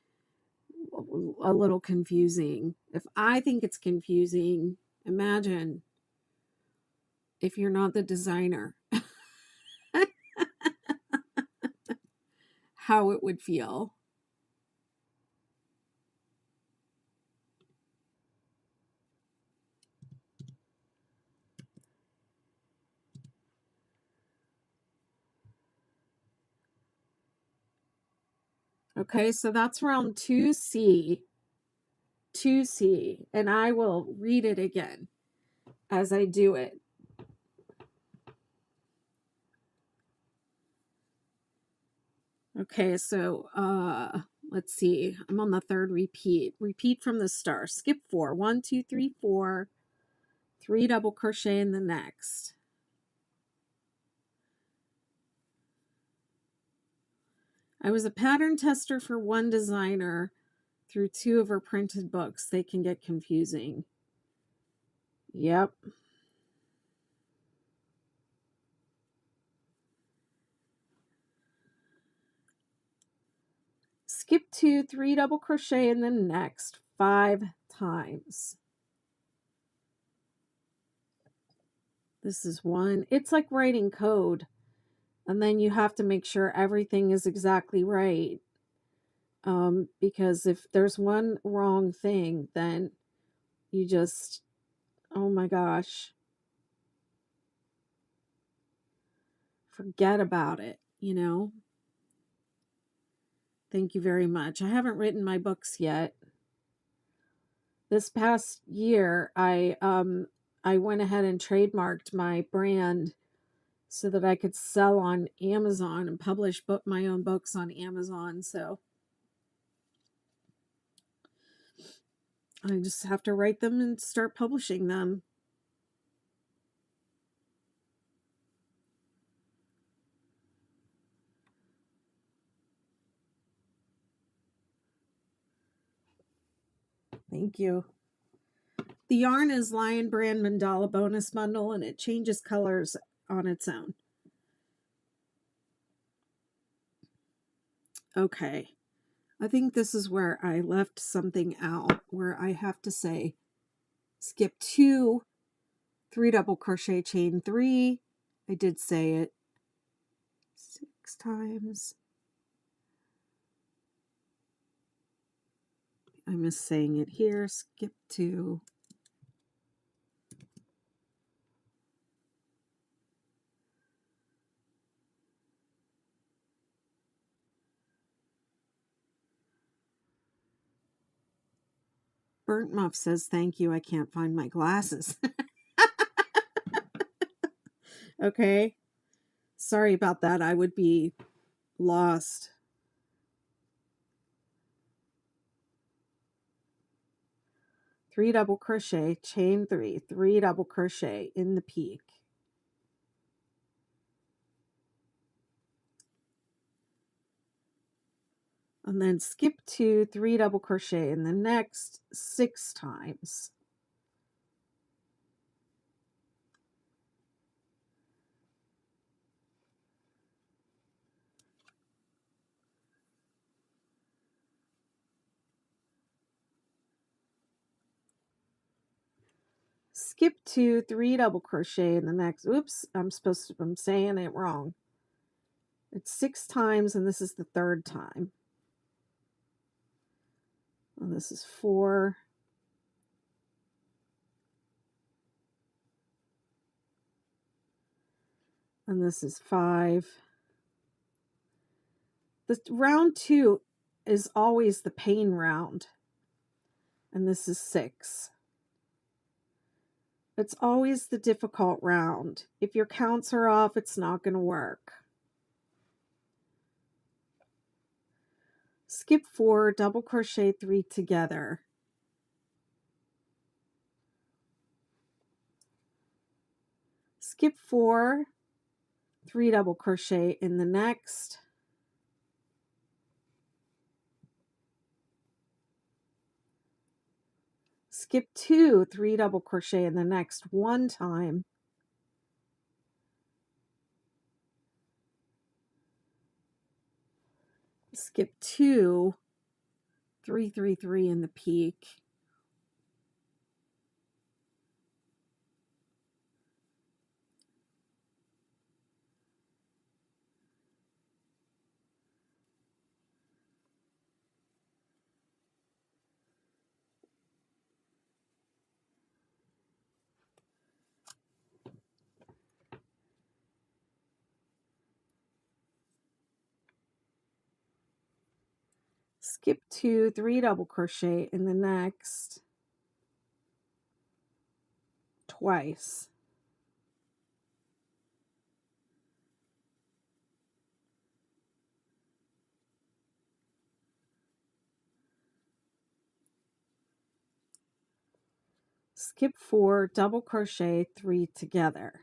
a little confusing. If I think it's confusing, imagine if you're not the designer, how it would feel. Okay, so that's round 2C, and I will read it again as I do it. Okay, so let's see. I'm on the third repeat. Repeat from the start. Skip 4. 1, 2, 3, 4. 3 double crochet in the next. I was a pattern tester for one designer through 2 of her printed books. They can get confusing. Yep. Skip 2, 3 double crochet in the next 5 times. This is 1. It's like writing code. And then you have to make sure everything is exactly right. Because if there's one wrong thing, then you just, oh my gosh, forget about it, you know? Thank you very much. I haven't written my books yet. This past year, I went ahead and trademarked my brand so that I could sell on Amazon and publish my own books on Amazon. So I just have to write them and start publishing them. Thank you. The yarn is Lion Brand Mandala Bonus Bundle, and it changes colors on its own. Okay. I think this is where I left something out, where I have to say skip 2, 3 double crochet, chain 3. I did say it 6 times. I missed saying it here. Skip 2. Burnt Muff says, thank you. I can't find my glasses. Okay. Sorry about that. I would be lost. Three double crochet, chain 3, 3 double crochet in the peak. And then skip 2, 3 double crochet in the next 6 times. Skip 2, 3 double crochet in the next, oops, I'm saying it wrong. It's 6 times and this is the 3rd time. And this is 4. And this is 5. The round 2 is always the pain round. And this is 6. It's always the difficult round. If your counts are off, it's not going to work. Skip 4, double crochet 3 together. Skip 4, 3 double crochet in the next. skip 2, 3 double crochet in the next one time, skip 2, 3, 3, 3 in the peak, skip 2, 3 double crochet in the next twice, skip 4, double crochet 3 together,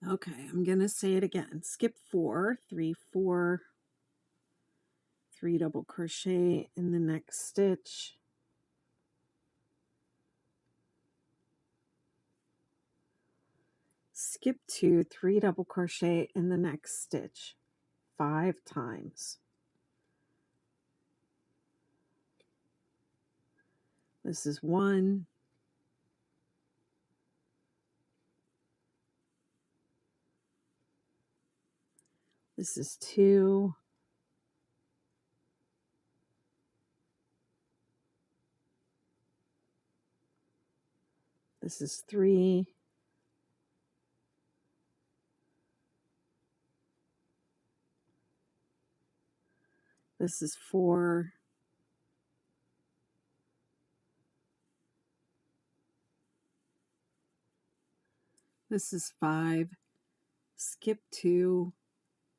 okay, I'm going to say it again, skip 4, 3, 4, 3 double crochet in the next stitch, skip 2, 3 double crochet in the next stitch 5 times. This is 1, this is 2, this is 3, this is 4, this is 5, skip 2,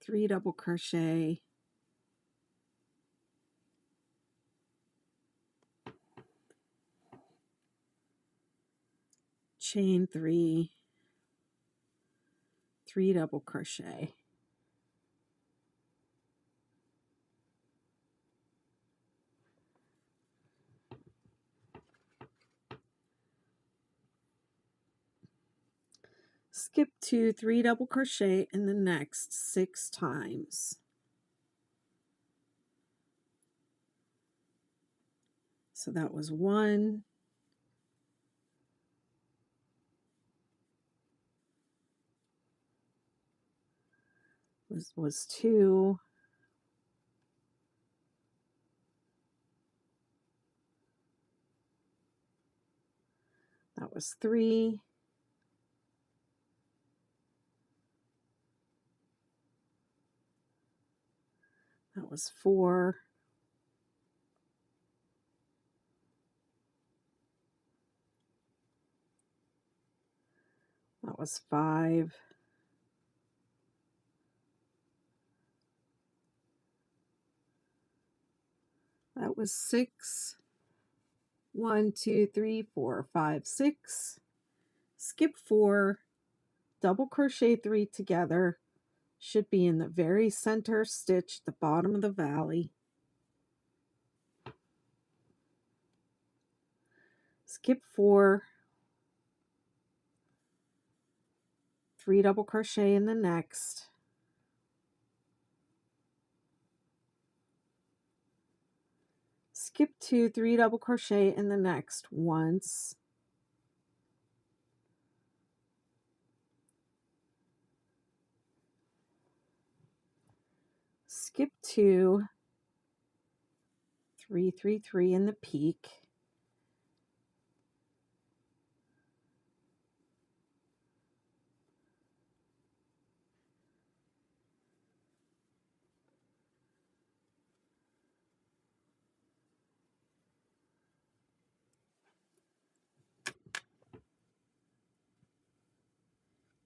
3 double crochet, chain 3, 3 double crochet, skip 2, 3 double crochet in the next 6 times. So that was 1, was 2, that was 3, that was 4, that was 5, that was 6, 1, 2, 3, 4, 5, 6, skip 4, double crochet 3 together, should be in the very center stitch, the bottom of the valley. Skip 4, 3 double crochet in the next, skip 2, 3 double crochet in the next once, skip 2, 3, 3, 3 in the peak,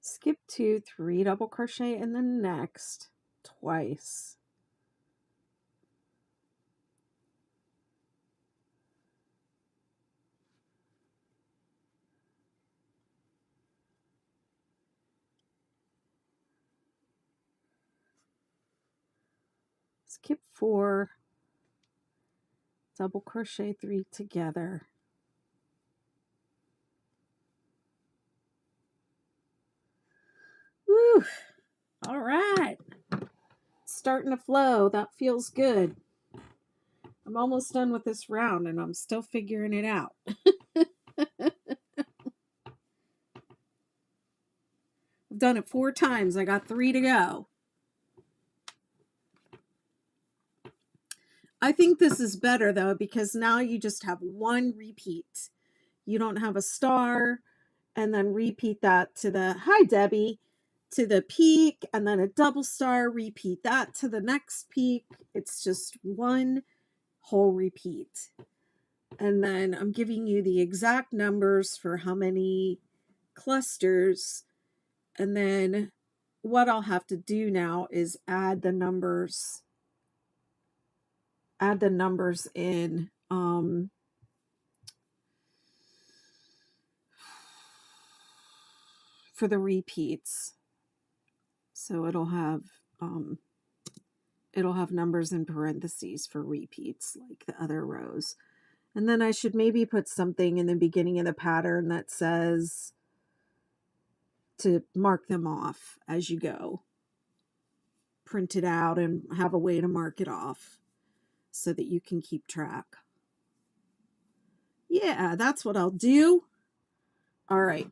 skip 2, 3 double crochet in the next twice, skip 4, double crochet 3 together, woo, all right, starting to flow. That feels good. I'm almost done with this round and I'm still figuring it out. I've done it 4 times. I got 3 to go. I think this is better though, because now you just have one repeat. You don't have a star and then repeat that to the, hi Debbie, to the peak, and then a double star, repeat that to the next peak. It's just one whole repeat. And then I'm giving you the exact numbers for how many clusters. And then what I'll have to do now is add the numbers in for the repeats. So it'll have numbers in parentheses for repeats like the other rows. And then I should maybe put something in the beginning of the pattern that says to mark them off as you go. Print it out and have a way to mark it off so that you can keep track. Yeah, that's what I'll do. All right.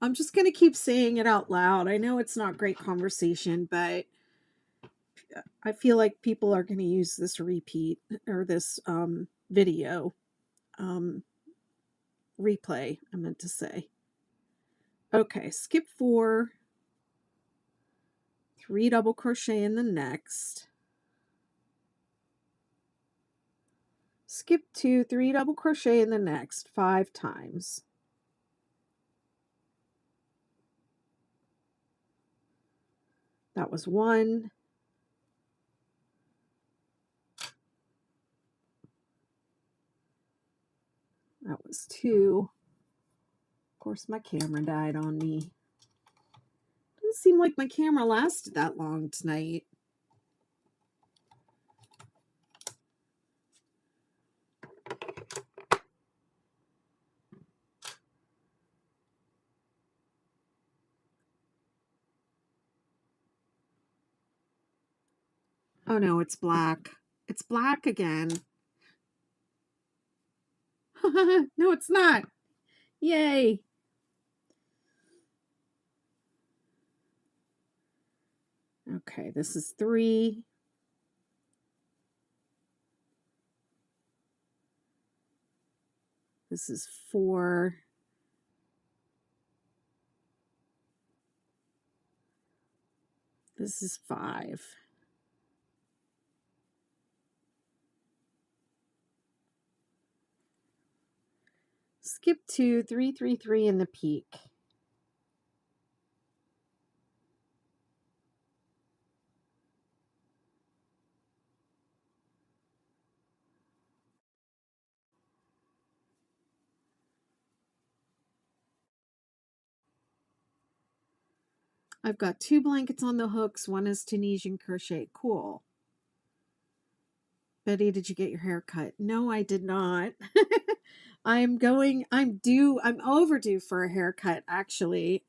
I'm just going to keep saying it out loud. I know it's not great conversation, but I feel like people are going to use this repeat or this video replay, I meant to say. Okay, skip 4, 3 double crochet in the next, skip 2, 3 double crochet in the next 5 times. That was 1. That was 2. Of course, my camera died on me. Doesn't seem like my camera lasted that long tonight. Oh no, it's black. It's black again. No, it's not. Yay. Okay, this is 3. This is 4. This is 5. Skip 2, 3, 3, 3 in the peak. I've got 2 blankets on the hooks. One is Tunisian crochet. Cool. Betty, did you get your hair cut? No, I did not. I'm overdue for a haircut, actually.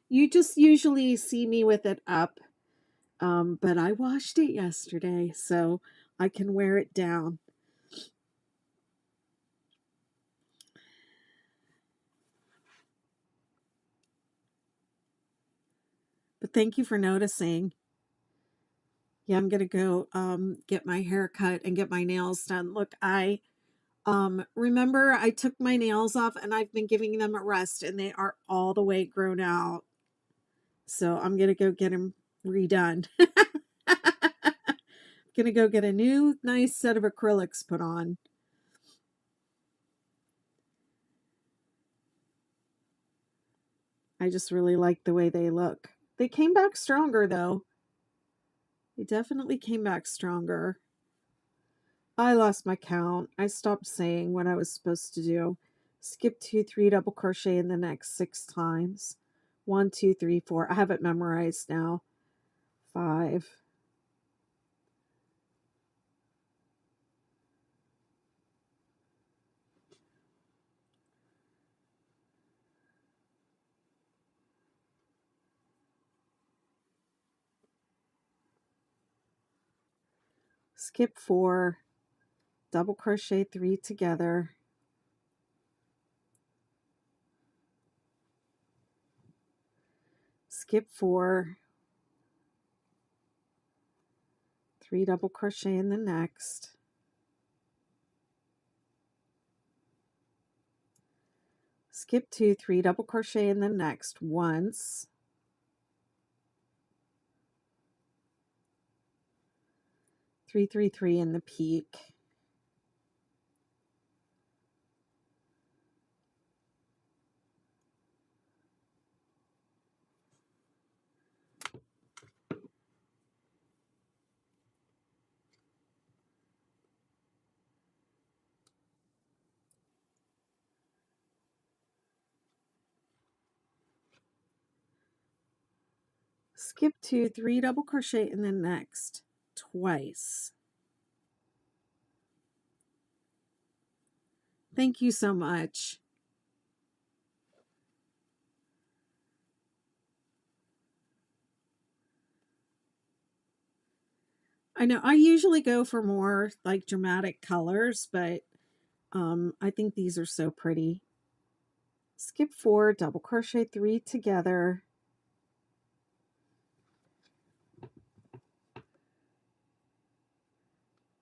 You just usually see me with it up, but I washed it yesterday, so I can wear it down. thank you for noticing. Yeah, I'm gonna go get my hair cut and get my nails done. Look, I remember I took my nails off and I've been giving them a rest and they are all the way grown out. So I'm gonna go get them redone. Gonna go get a new nice set of acrylics put on. I just really like the way they look. They came back stronger though. They definitely came back stronger. I lost my count. I stopped saying what I was supposed to do. Skip 2, 3 double crochet in the next 6 times. 1, 2, 3, 4. I have it memorized now. 5. Skip 4. Double crochet 3 together. Skip 4. 3 double crochet in the next. Skip 2, 3 double crochet in the next once. 3, 3, 3 in the peak. Skip 2, 3 double crochet in the next twice. Thank you so much. I know I usually go for more like dramatic colors, but I think these are so pretty. Skip 4, double crochet 3 together.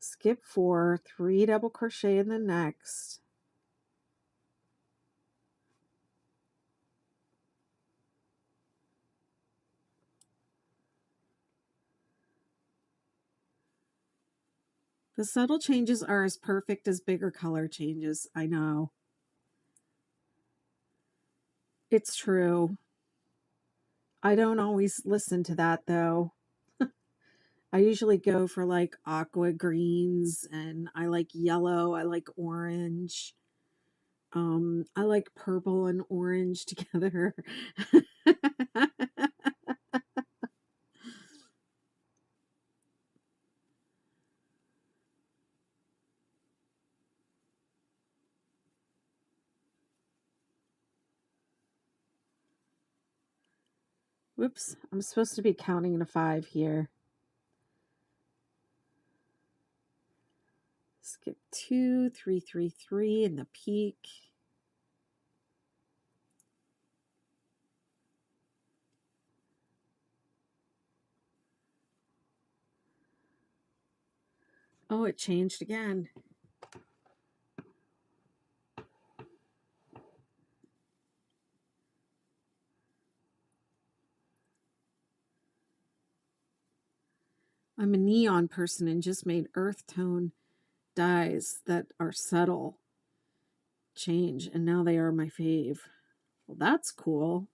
Skip 4, 3 double crochet in the next. The subtle changes are as perfect as bigger color changes. I know. It's true. I don't always listen to that though. I usually go for like aqua greens and I like yellow, I like orange. I like purple and orange together. Whoops, I'm supposed to be counting to 5 here. Skip 2, 3, 3, 3 in the peak. Oh, it changed again. I'm a neon person and just made earth tone dyes that are subtle change, and now they are my fave. Well, that's cool.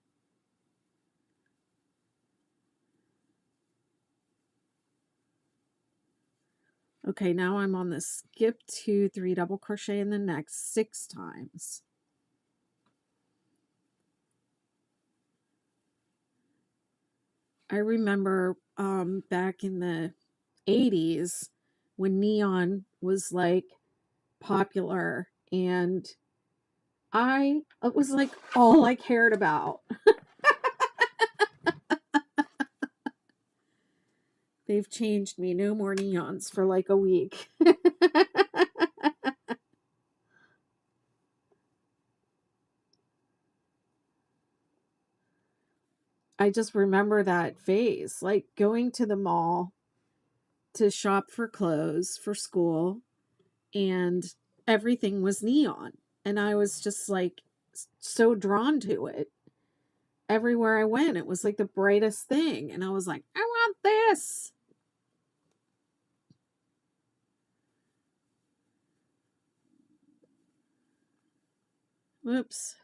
Okay, now I'm on the skip 2, 3 double crochet in the next 6 times. I remember back in the 80s when neon was like popular, and it was like all I cared about. They've changed me. No more neons for like a week. I just remember that phase, like going to the mall to shop for clothes for school, and everything was neon. And I was just like so drawn to it. Everywhere I went, it was like the brightest thing. And I was like, I want this. Whoops.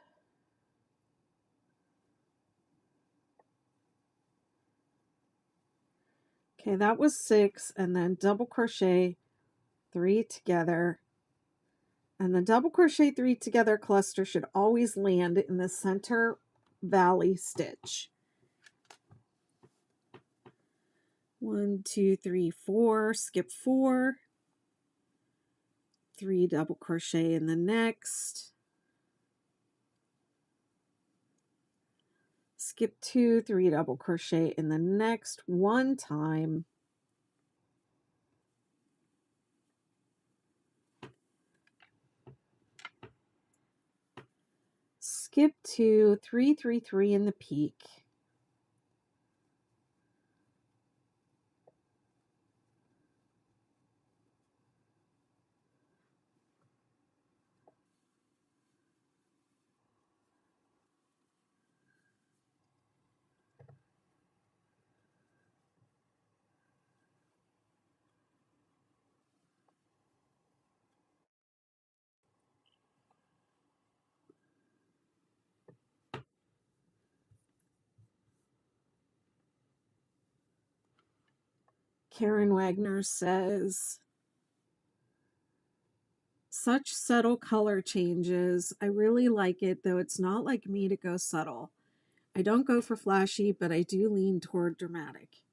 Okay, that was 6, and then double crochet 3 together. And the double crochet 3 together cluster should always land in the center valley stitch. 1, 2, 3, 4, skip 4, 3 double crochet in the next, skip 2, 3 double crochet in the next one time, skip 2, 3, 3, 3 in the peak, Karen Wagner says, such subtle color changes. I really like it, though it's not like me to go subtle. I don't go for flashy, but I do lean toward dramatic.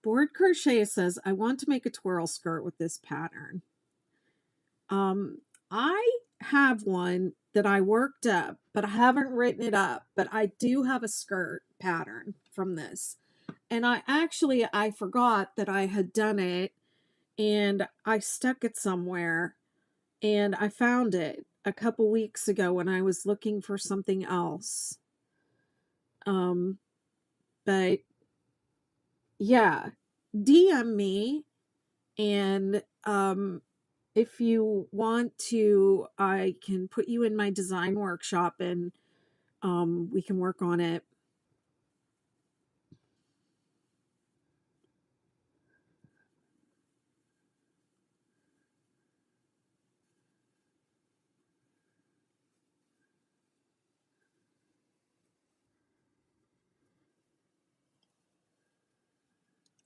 Board Crochet says, I want to make a twirl skirt with this pattern. I have one that I worked up, but I haven't written it up, but I do have a skirt pattern from this. And I forgot that I had done it, and I stuck it somewhere, and I found it a couple weeks ago when I was looking for something else. But yeah, DM me, and if you want to, I can put you in my design workshop, and we can work on it.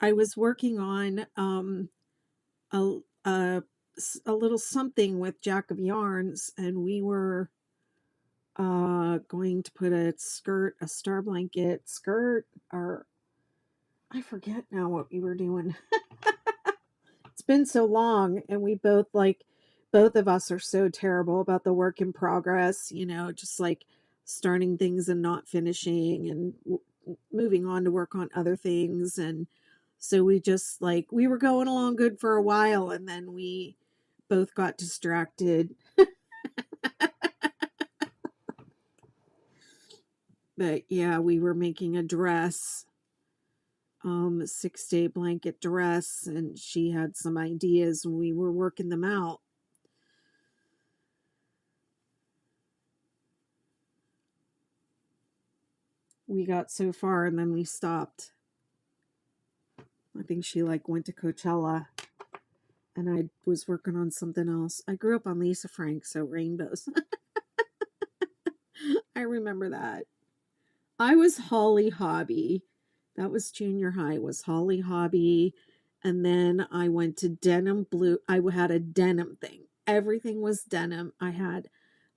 I was working on a, a, a little something with Jack of Yarns, and we were going to put a skirt, a star blanket skirt, or I forget now what we were doing. It's been so long, and we both of us are so terrible about the work in progress, just like starting things and not finishing, and moving on to work on other things. And so we just we were going along good for a while, and then we both got distracted. But yeah, we were making a dress, a 6-day blanket dress, and she had some ideas, and we were working them out. We got so far, and then we stopped. I think she went to Coachella, and I was working on something else. I grew up on Lisa Frank, so rainbows. I remember that. I was Holly Hobby. That was junior high, was Holly Hobby. And then I went to Denim Blue. I had a denim thing. Everything was denim. I had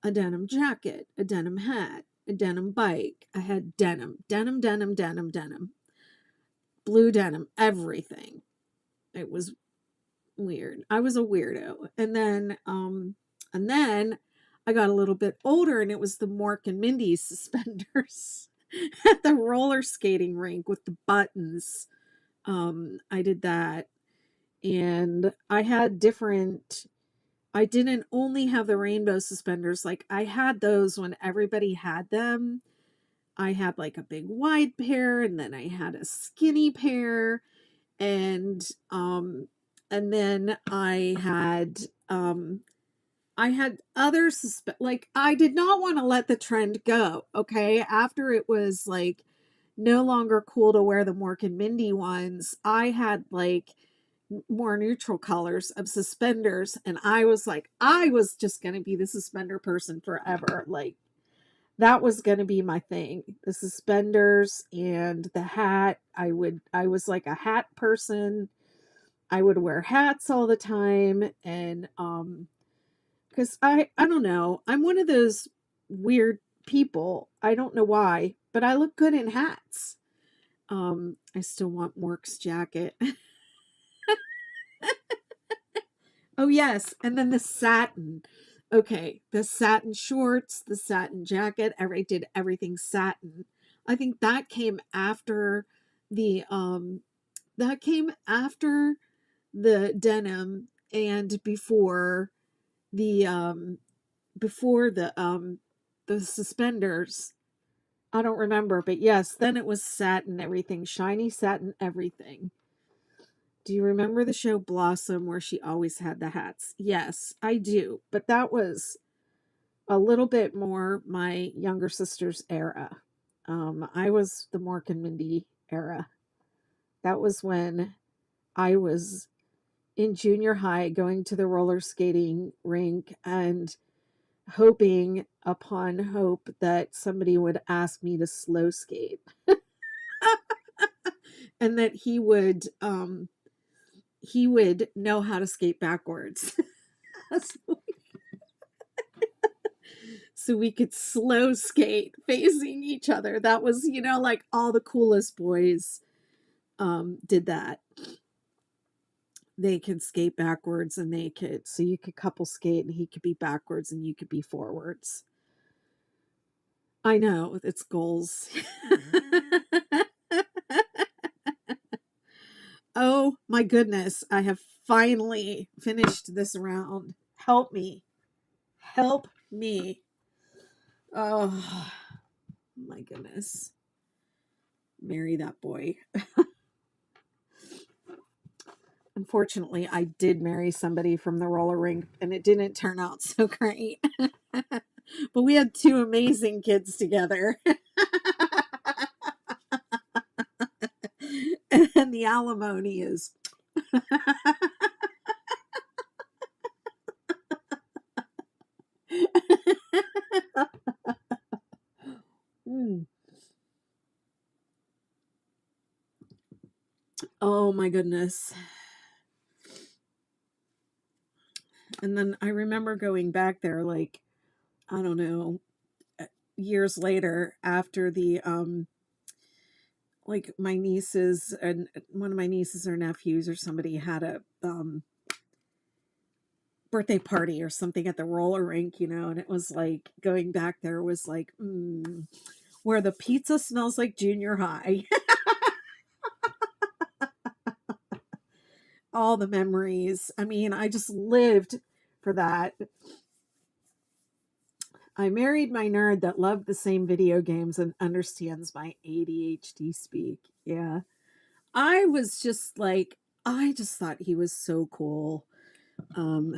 a denim jacket, a denim hat, a denim bike. I had denim, denim, denim, denim, denim, blue denim, everything. It was weird. I was a weirdo. And then I got a little bit older, and it was the Mork and Mindy suspenders at the roller skating rink with the buttons. I did that, and I didn't only have the rainbow suspenders. I had those when everybody had them. I had like a big wide pair, and then I had a skinny pair, and then I had other like, I did not want to let the trend go. Okay. After it was like no longer cool to wear the Mork and Mindy ones, I had like more neutral colors of suspenders. And I was like, I was just going to be the suspender person forever. Like, that was going to be my thing. The suspenders and the hat. I was like a hat person. I would wear hats all the time. And, because I don't know. I'm one of those weird people. I don't know why, but I look good in hats. I still want Mork's jacket. Oh yes, and then the satin. Okay, the satin shorts, the satin jacket. I did everything satin. I think that came after the denim and the before the suspenders. I don't remember, but yes, then it was satin everything, shiny satin everything. Do you remember the show Blossom where she always had the hats? Yes, I do. But that was a little bit more my younger sister's era. I was the Mork and Mindy era. That was when I was in junior high going to the roller skating rink and hoping upon hope that somebody would ask me to slow skate and that he would know how to skate backwards. So we could slow skate facing each other. That was, like all the coolest boys did that. They could skate backwards and so you could couple skate and he could be backwards and you could be forwards. I know, it's goals. Oh my goodness, I have finally finished this round. Help me. Help me. Oh my goodness. Marry that boy. Unfortunately, I did marry somebody from the roller rink and it didn't turn out so great. But we had two amazing kids together. And the alimony is mm. Oh my goodness. And then I remember going back there like, I don't know, years later after the like my nieces and one of my nieces or nephews or somebody had a birthday party or something at the roller rink, and it was like going back there was like where the pizza smells like junior high. All the memories. I mean, I just lived for that. I married my nerd that loved the same video games and understands my ADHD speak. Yeah. I was just like, I just thought he was so cool. Um,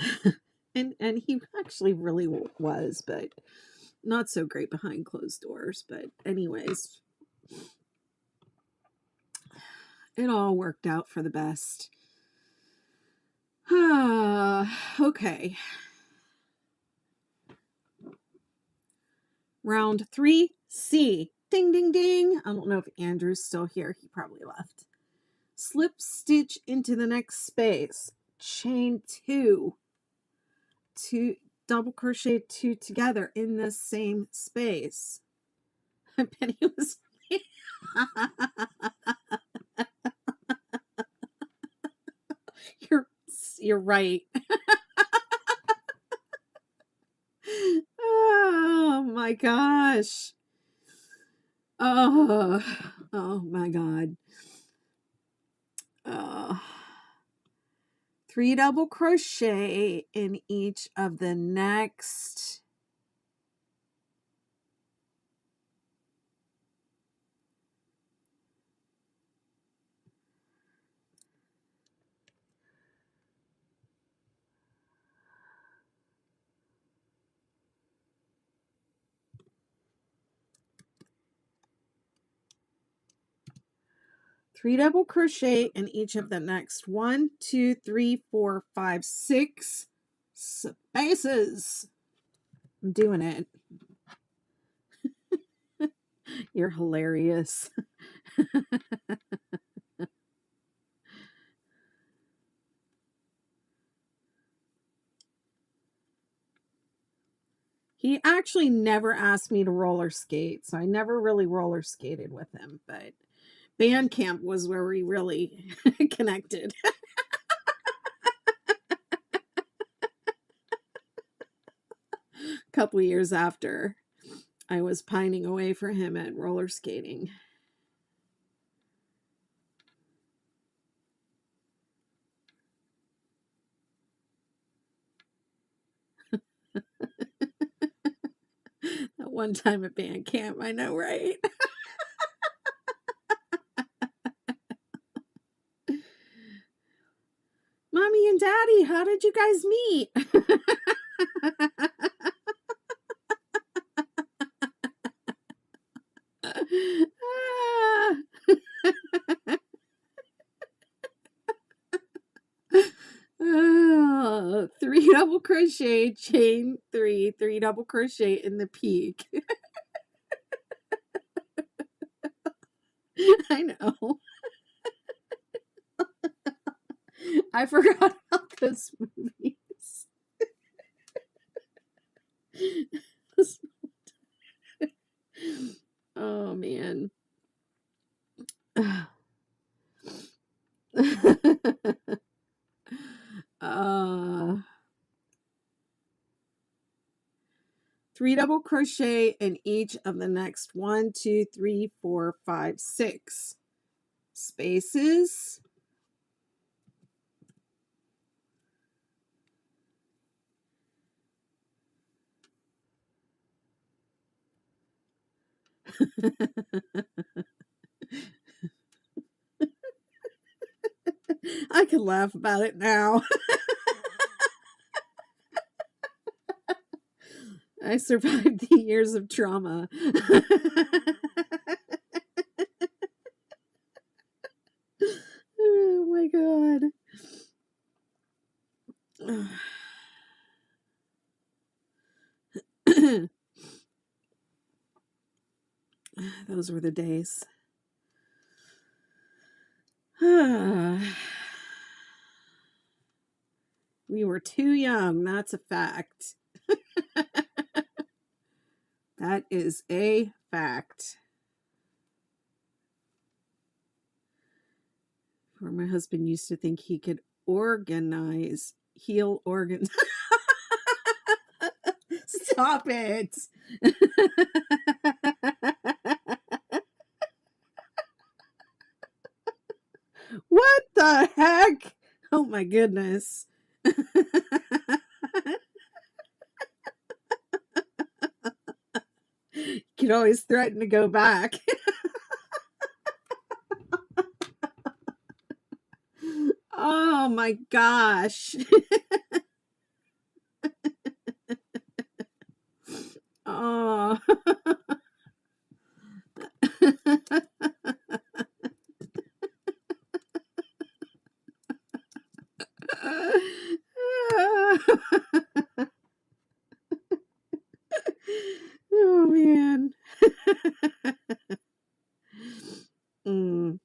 and he actually really was, but not so great behind closed doors. But anyways, it all worked out for the best. Okay. Round 3C. Ding, ding, ding. I don't know if Andrew's still here. He probably left. Slip stitch into the next space. Chain 2. Double crochet 2 together in the same space. I bet he was... You're right. Oh my gosh. Oh my God. 3 double crochet in each of the next 3 double crochet in each of the next 1, 2, 3, 4, 5, 6 spaces. I'm doing it. You're hilarious. He actually never asked me to roller skate, so I never really roller skated with him, but band camp was where we really connected. A couple years after I was pining away for him at roller skating. That one time at band camp, I know, right? Mommy and Daddy, how did you guys meet? Oh, 3 double crochet, chain 3, 3 double crochet in the peak. I know. I forgot about those movies. Oh man. 3 double crochet in each of the next 1, 2, 3, 4, 5, 6 spaces. I can laugh about it now. I survived the years of trauma. Oh my God. Those were the days. We were too young, that's a fact. That is a fact. Or my husband used to think he could heal organs. Stop it. What the heck? Oh my goodness. You can always threaten to go back. Oh my gosh. Oh. Oh man. Mm.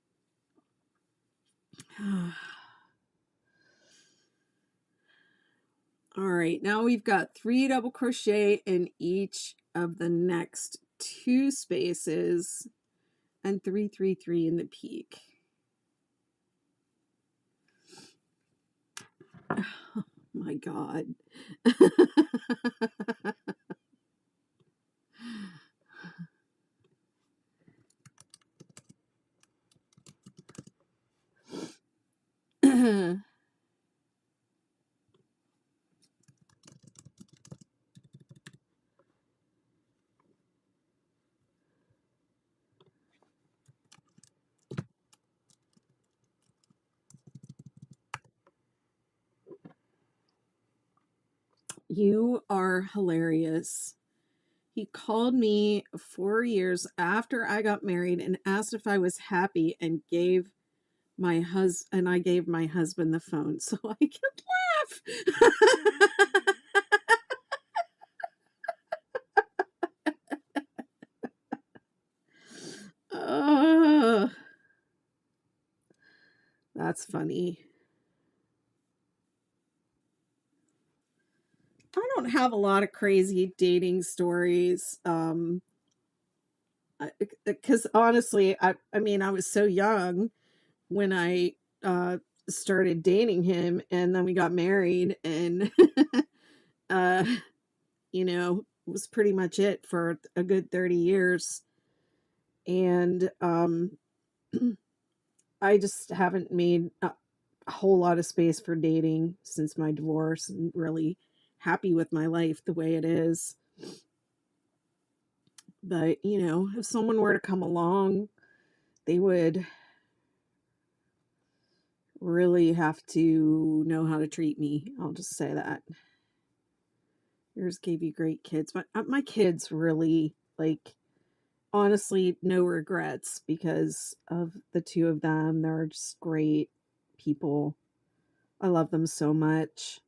All right, now we've got 3 double crochet in each of the next 2 spaces and 3, 3, 3 in the peak. Oh my God. You are hilarious. He called me 4 years after I got married and asked if I was happy and gave I gave my husband the phone so I could laugh. Oh, that's funny. I don't have a lot of crazy dating stories. Because honestly, I mean, I was so young when I started dating him, and then we got married, and uh, it was pretty much it for a good 30 years. And I just haven't made a whole lot of space for dating since my divorce, and really happy with my life the way it is. But, if someone were to come along, they would really have to know how to treat me. I'll just say that. Yours gave you great kids. My kids really, like, honestly, no regrets because of the two of them. They're just great people. I love them so much.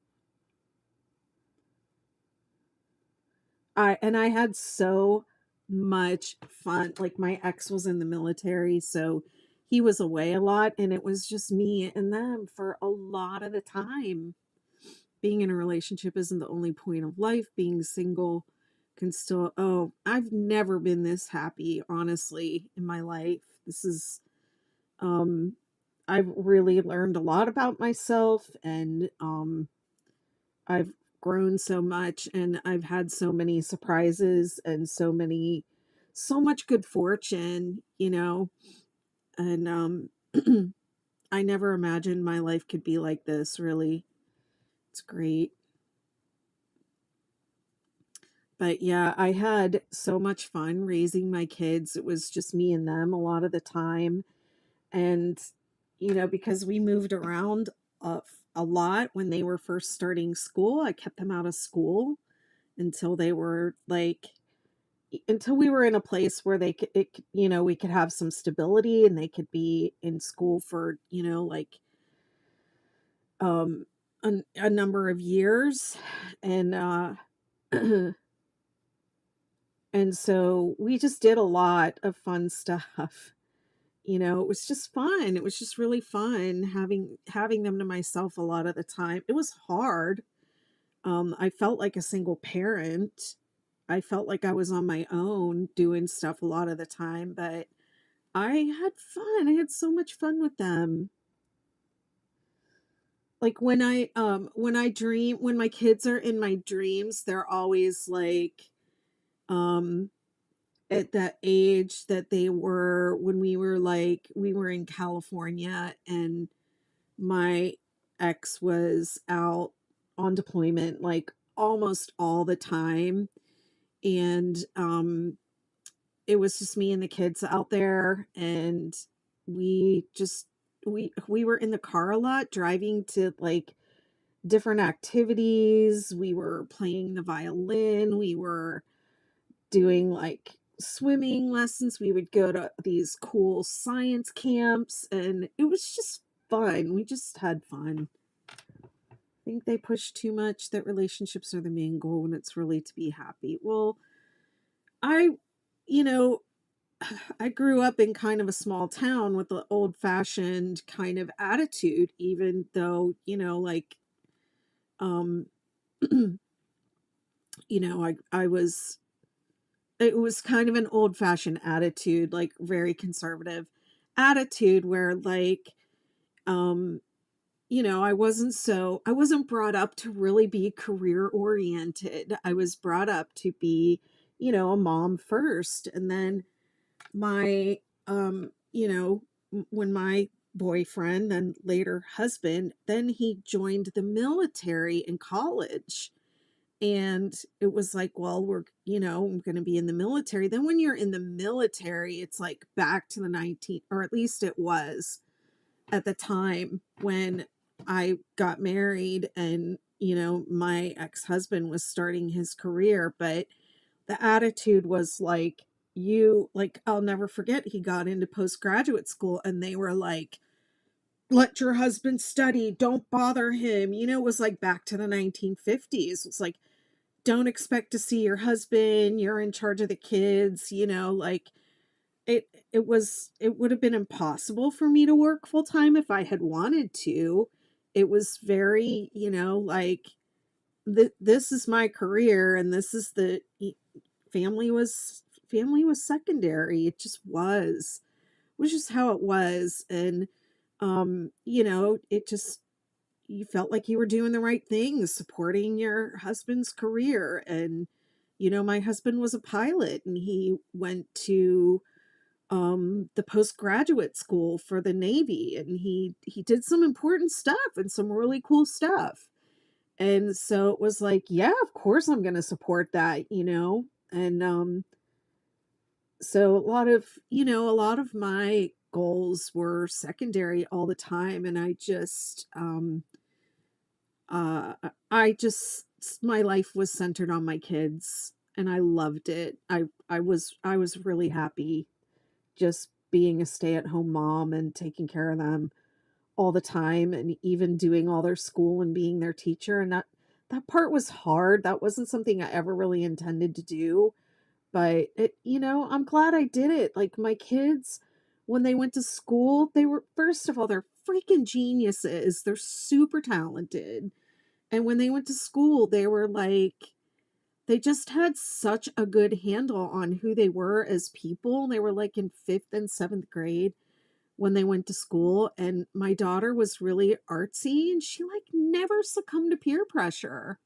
I had so much fun. Like, my ex was in the military, so he was away a lot, and it was just me and them for a lot of the time. Being in a relationship isn't the only point of life. Being single can still, oh, I've never been this happy, honestly, in my life. This is, um, I've really learned a lot about myself, and I've grown so much, and I've had so many surprises and so much good fortune, and I never imagined my life could be like this, really. It's great. But yeah, I had so much fun raising my kids. It was just me and them a lot of the time. And, because we moved around a lot when they were first starting school, I kept them out of school until they were like, until we were in a place where we could have some stability and they could be in school for, like, um, a number of years. And, and so we just did a lot of fun stuff. It was just fun. It was just really fun having them to myself a lot of the time. It was hard. I felt like a single parent. I felt like I was on my own doing stuff a lot of the time, but I had fun. I had so much fun with them. Like, when my kids are in my dreams, they're always like um at that age that they were when we were in California, and my ex was out on deployment like almost all the time. And it was just me and the kids out there, and we just we were in the car a lot, driving to like different activities. We were playing the violin, we were doing like swimming lessons, we would go to these cool science camps, and it was just fun. We just had fun. I think they push too much that relationships are the main goal when it's really to be happy. Well, I, you know, I grew up in kind of a small town with the old fashioned kind of attitude, even though, like, um, I was, it was kind of an old fashioned attitude, like very conservative attitude where like, um, I wasn't brought up to really be career oriented. I was brought up to be, a mom first. And then my, when my boyfriend, then later husband, then he joined the military in college. And it was like, well, I'm going to be in the military. Then when you're in the military, it's like back to the 19, or at least it was at the time when I got married, and, my ex-husband was starting his career. But the attitude was like, I'll never forget, he got into postgraduate school, and they were like, let your husband study, don't bother him. You know, it was like back to the 1950s. It's like, don't expect to see your husband, you're in charge of the kids, you know, like it would have been impossible for me to work full time if I had wanted to. It was very, you know, like this is my career and this is family was family was secondary. It just was. It was just how it was. And you know, it just you felt like you were doing the right things, supporting your husband's career. And you know, my husband was a pilot and he went to the postgraduate school for the Navy, and he did some important stuff and some really cool stuff. And so it was like, yeah, of course I'm going to support that, you know. And so a lot of, you know, a lot of my goals were secondary all the time, and uh I just my life was centered on my kids and I loved it. I was really happy just being a stay-at-home mom and taking care of them all the time and even doing all their school and being their teacher. And that part was hard. That wasn't something I ever really intended to do, but it, you know, I'm glad I did it. Like my kids, when they went to school, they were, first of all, they're freaking geniuses. They're super talented. And when they went to school, they were like, they just had such a good handle on who they were as people. They were like in 5th and 7th grade when they went to school, and my daughter was really artsy and she like never succumbed to peer pressure.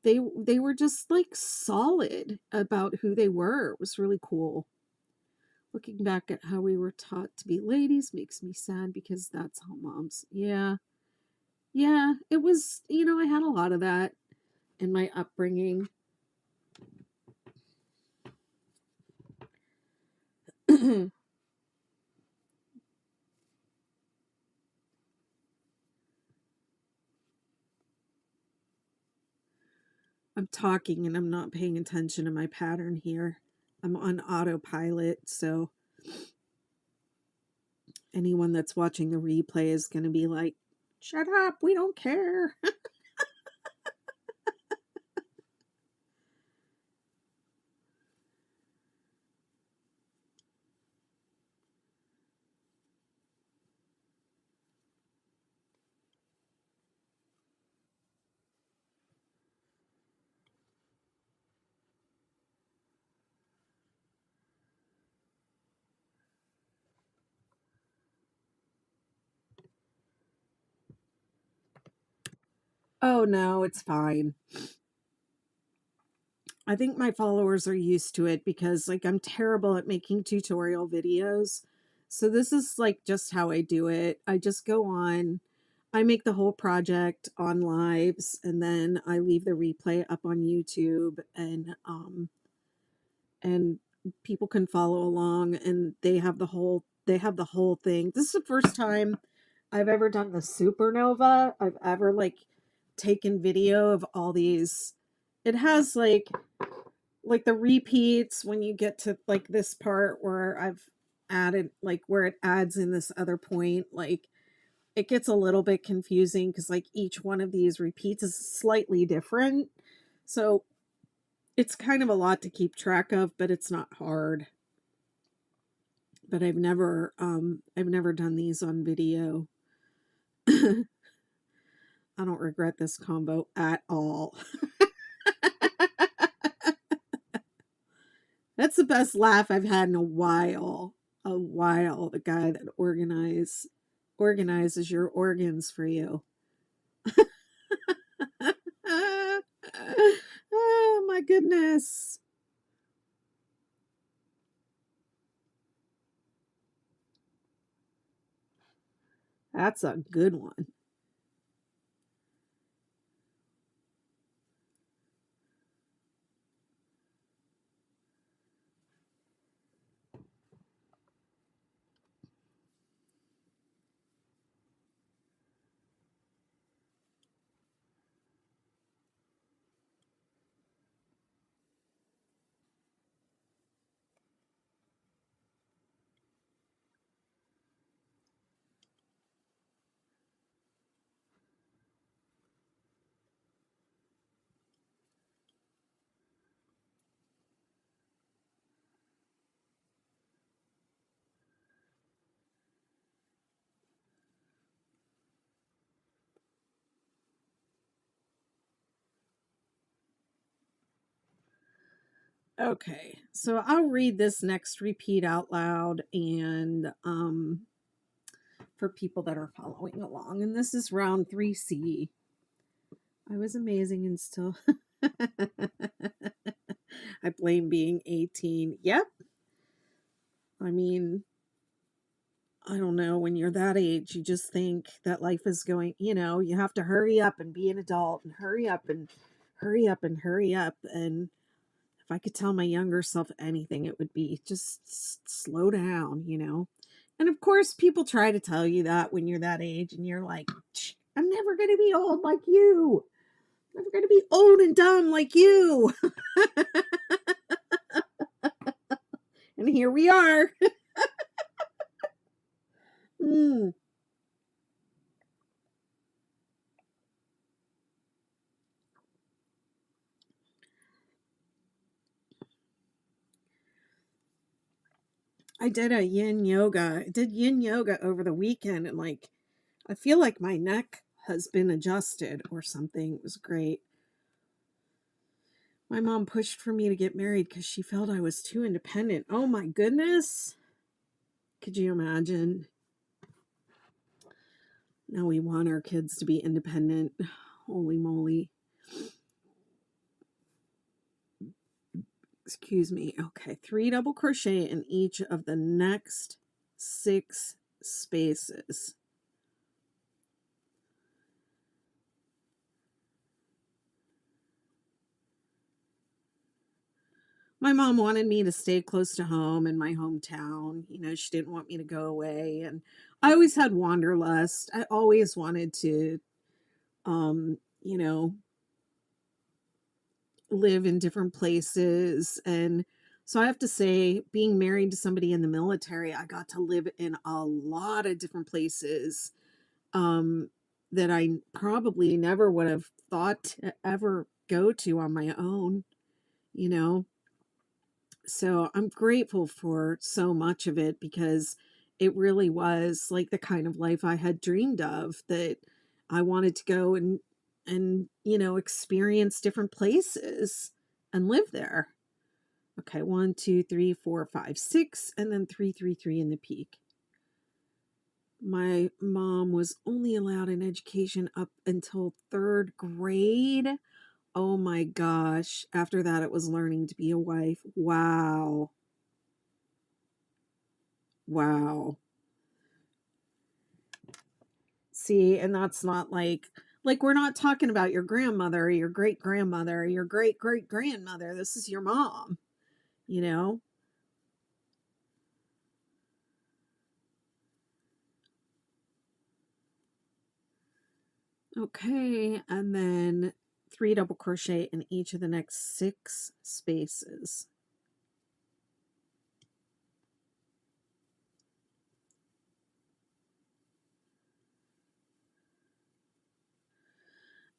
They were just like solid about who they were. It was really cool. Looking back at how we were taught to be ladies makes me sad because that's how moms. Yeah. Yeah, it was, you know, I had a lot of that in my upbringing. I'm talking and I'm not paying attention to my pattern here. I'm on autopilot, so anyone that's watching the replay is going to be like, shut up, we don't care. Oh no, it's fine. I think my followers are used to it because like I'm terrible at making tutorial videos. So this is like just how I do it. I just go on, I make the whole project on lives and then I leave the replay up on YouTube and people can follow along and they have the whole thing. This is the first time I've ever done the supernova. I've ever like taken video of all these. It has like the repeats when you get to like this part where I've added like where it adds in this other point, like it gets a little bit confusing because like each one of these repeats is slightly different. So it's kind of a lot to keep track of, but it's not hard. But I've never done these on video. I don't regret this combo at all. That's the best laugh I've had in a while. A while. The guy that organizes your organs for you. Oh my goodness. That's a good one. Okay, so I'll read this next repeat out loud and for people that are following along. And this is round 3C. I was amazing and still I blame being 18. Yep. I mean, I don't know, when you're that age, you just think that life is going, you have to hurry up and be an adult and hurry up and hurry up and hurry up. And if I could tell my younger self anything, it would be just slow down. And of course, people try to tell you that when you're that age, and you're like, I'm never going to be old like you. I'm never going to be old and dumb like you. And here we are. Mm. I did yin yoga over the weekend, and like, I feel like my neck has been adjusted or something. It was great. My mom pushed for me to get married because she felt I was too independent. Oh my goodness. Could you imagine? Now we want our kids to be independent. Holy moly. Excuse me. Okay, 3 double crochet in each of the next 6 spaces. My mom wanted me to stay close to home in my hometown. She didn't want me to go away. And I always had wanderlust. I always wanted to, um, you know, live in different places. And so I have to say, being married to somebody in the military, I got to live in a lot of different places um, that I probably never would have thought to ever go to on my own, you know. So I'm grateful for so much of it, because it really was like the kind of life I had dreamed of, that I wanted to go and experience different places and live there. Okay, 1, 2, 3, 4, 5, 6, and then 3, 3, 3 in the peak. My mom was only allowed an education up until 3rd grade. Oh my gosh. After that, it was learning to be a wife. Wow. Wow. See, and that's not like we're not talking about your grandmother or your great grandmother or your great great grandmother. This is your mom, you know? Okay, and then 3 double crochet in each of the next 6 spaces.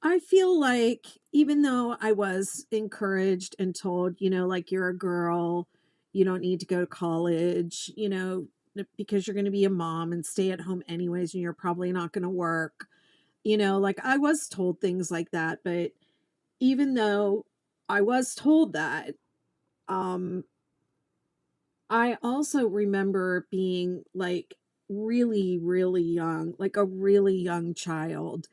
I feel like, even though I was encouraged and told, like, you're a girl, you don't need to go to college, because you're going to be a mom and stay at home anyways, and you're probably not going to work, like, I was told things like that. But even though I was told that, um, I also remember being like really, really young, like a really young child,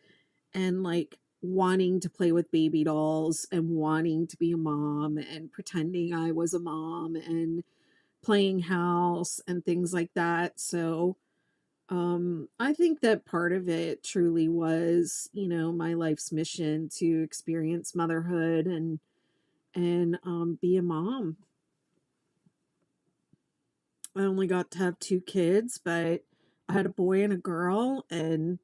and like wanting to play with baby dolls and wanting to be a mom and pretending I was a mom and playing house and things like that. So I think that part of it truly was, my life's mission to experience motherhood and be a mom. I only got to have 2 kids, but I had a boy and a girl. And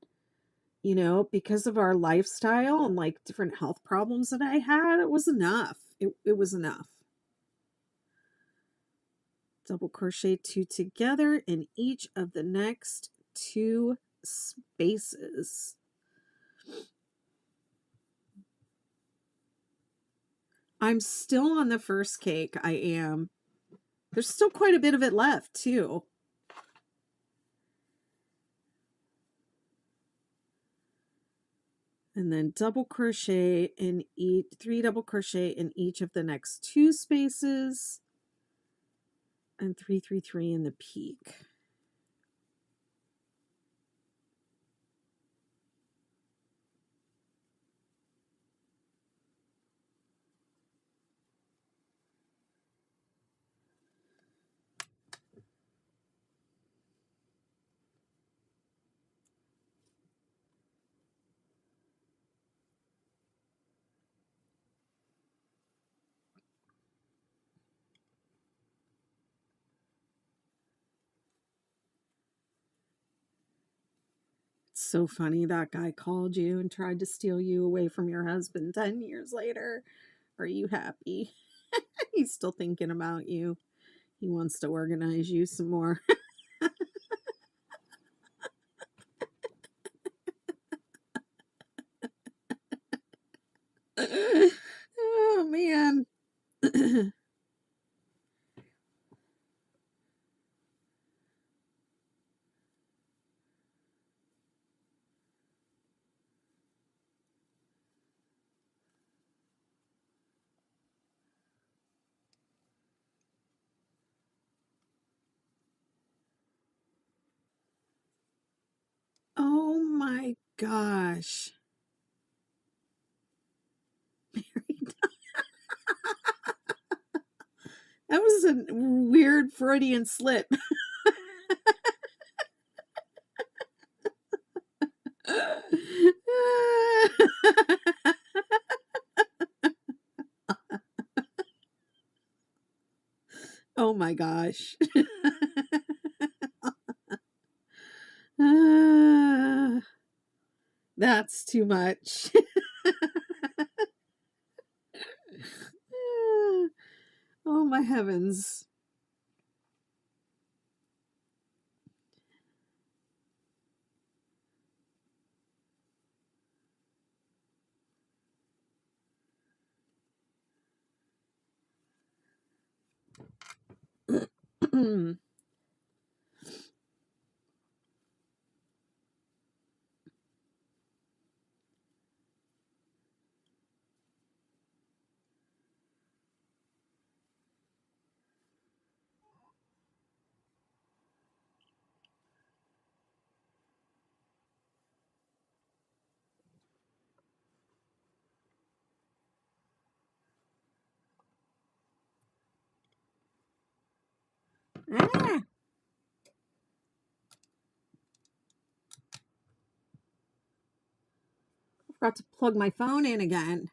because of our lifestyle and like different health problems that I had, it was enough. It was enough. Double crochet 2 together in each of the next 2 spaces. I'm still on the first cake. I am. There's still quite a bit of it left, too. and then double crochet in each, 3 double crochet in each of the next 2 spaces, and 3 3 3 in the peak. So funny that guy called you and tried to steal you away from your husband 10 years later. Are you happy? He's still thinking about you. He wants to organize you some more. Oh, man. Oh, my gosh. That was a weird Freudian slip. Oh my gosh. That's too much. Oh my heavens. Ah, I forgot to plug my phone in again.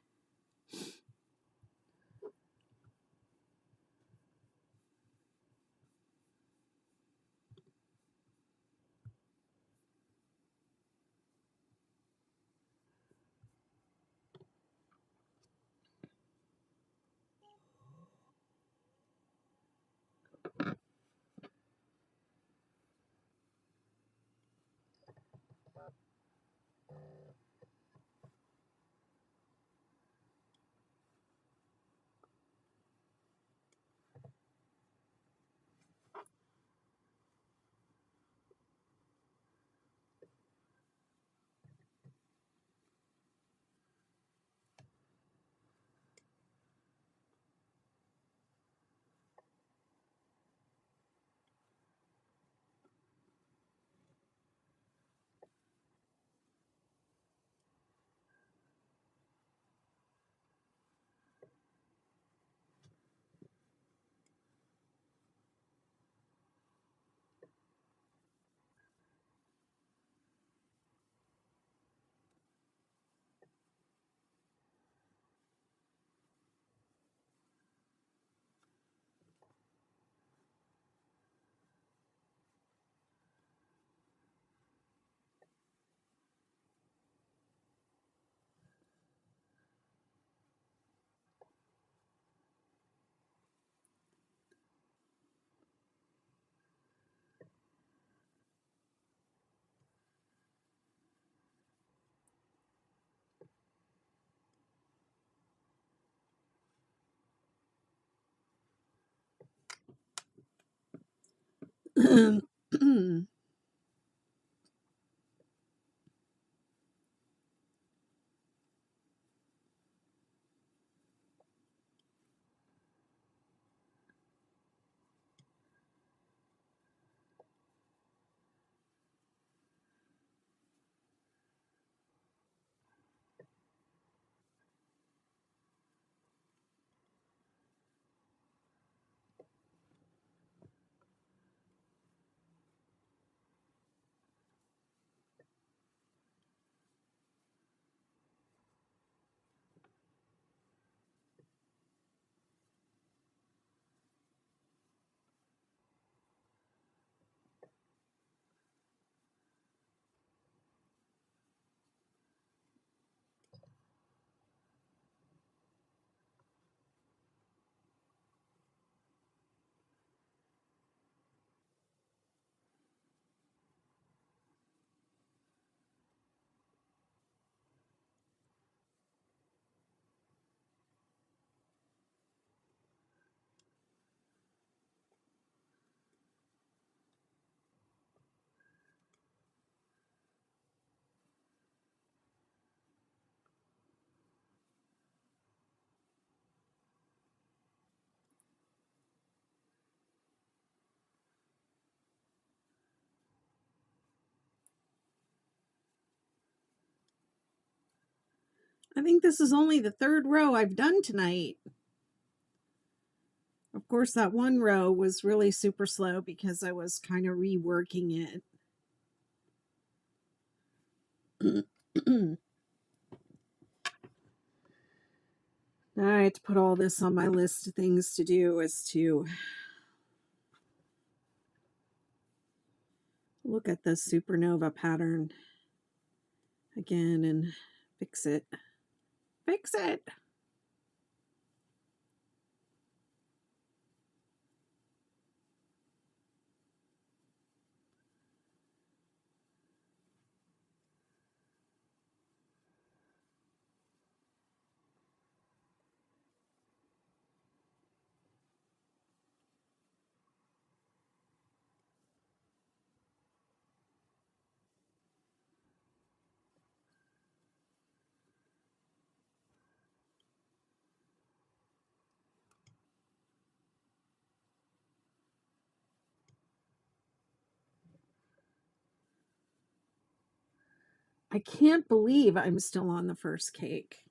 I think this is only the third row I've done tonight. Of course, that one row was really super slow because I was kind of reworking it. All right, to put all this on my list of things to do is to look at the supernova pattern again and fix it. Fix it! I can't believe I'm still on the first cake.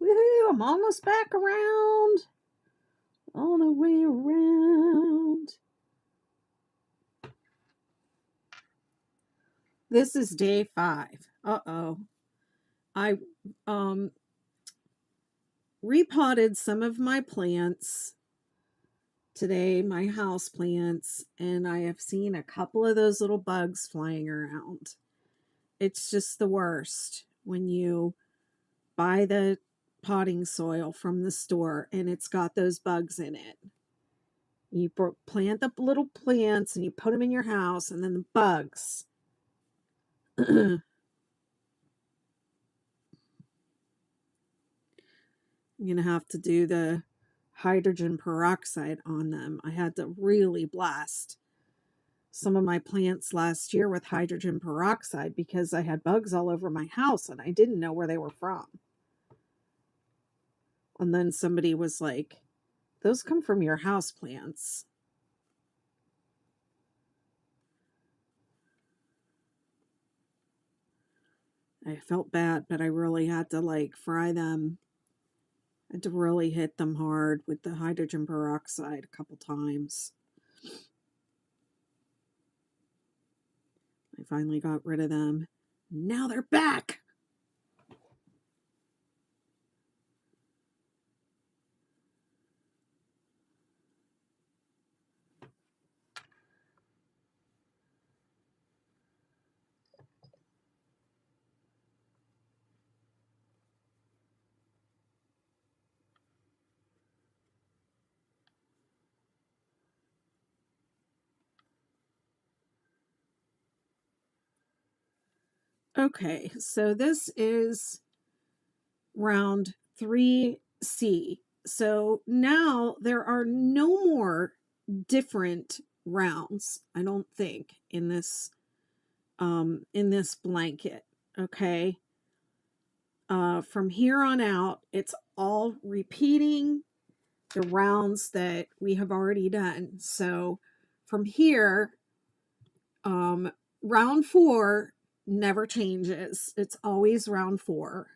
Woohoo! I'm almost back around. All the way around. This is day 5. Uh-oh. I repotted some of my plants today, my house plants, and I have seen a couple of those little bugs flying around. It's just the worst when you buy the potting soil from the store and it's got those bugs in it. You plant the little plants and you put them in your house, and then the bugs. I'm going to have to do the hydrogen peroxide on them. I had to really blast some of my plants last year with hydrogen peroxide because I had bugs all over my house and I didn't know where they were from. And then somebody was like, those come from your house plants. I felt bad, but I really had to fry them. I had to really hit them hard with the hydrogen peroxide a couple times. I finally got rid of them. Now they're back. Okay, so this is round 3C. So now there are no more different rounds, I don't think, in this blanket. Okay. From here on out, it's all repeating the rounds that we have already done. So from here, round 4 never changes. It's always round 4.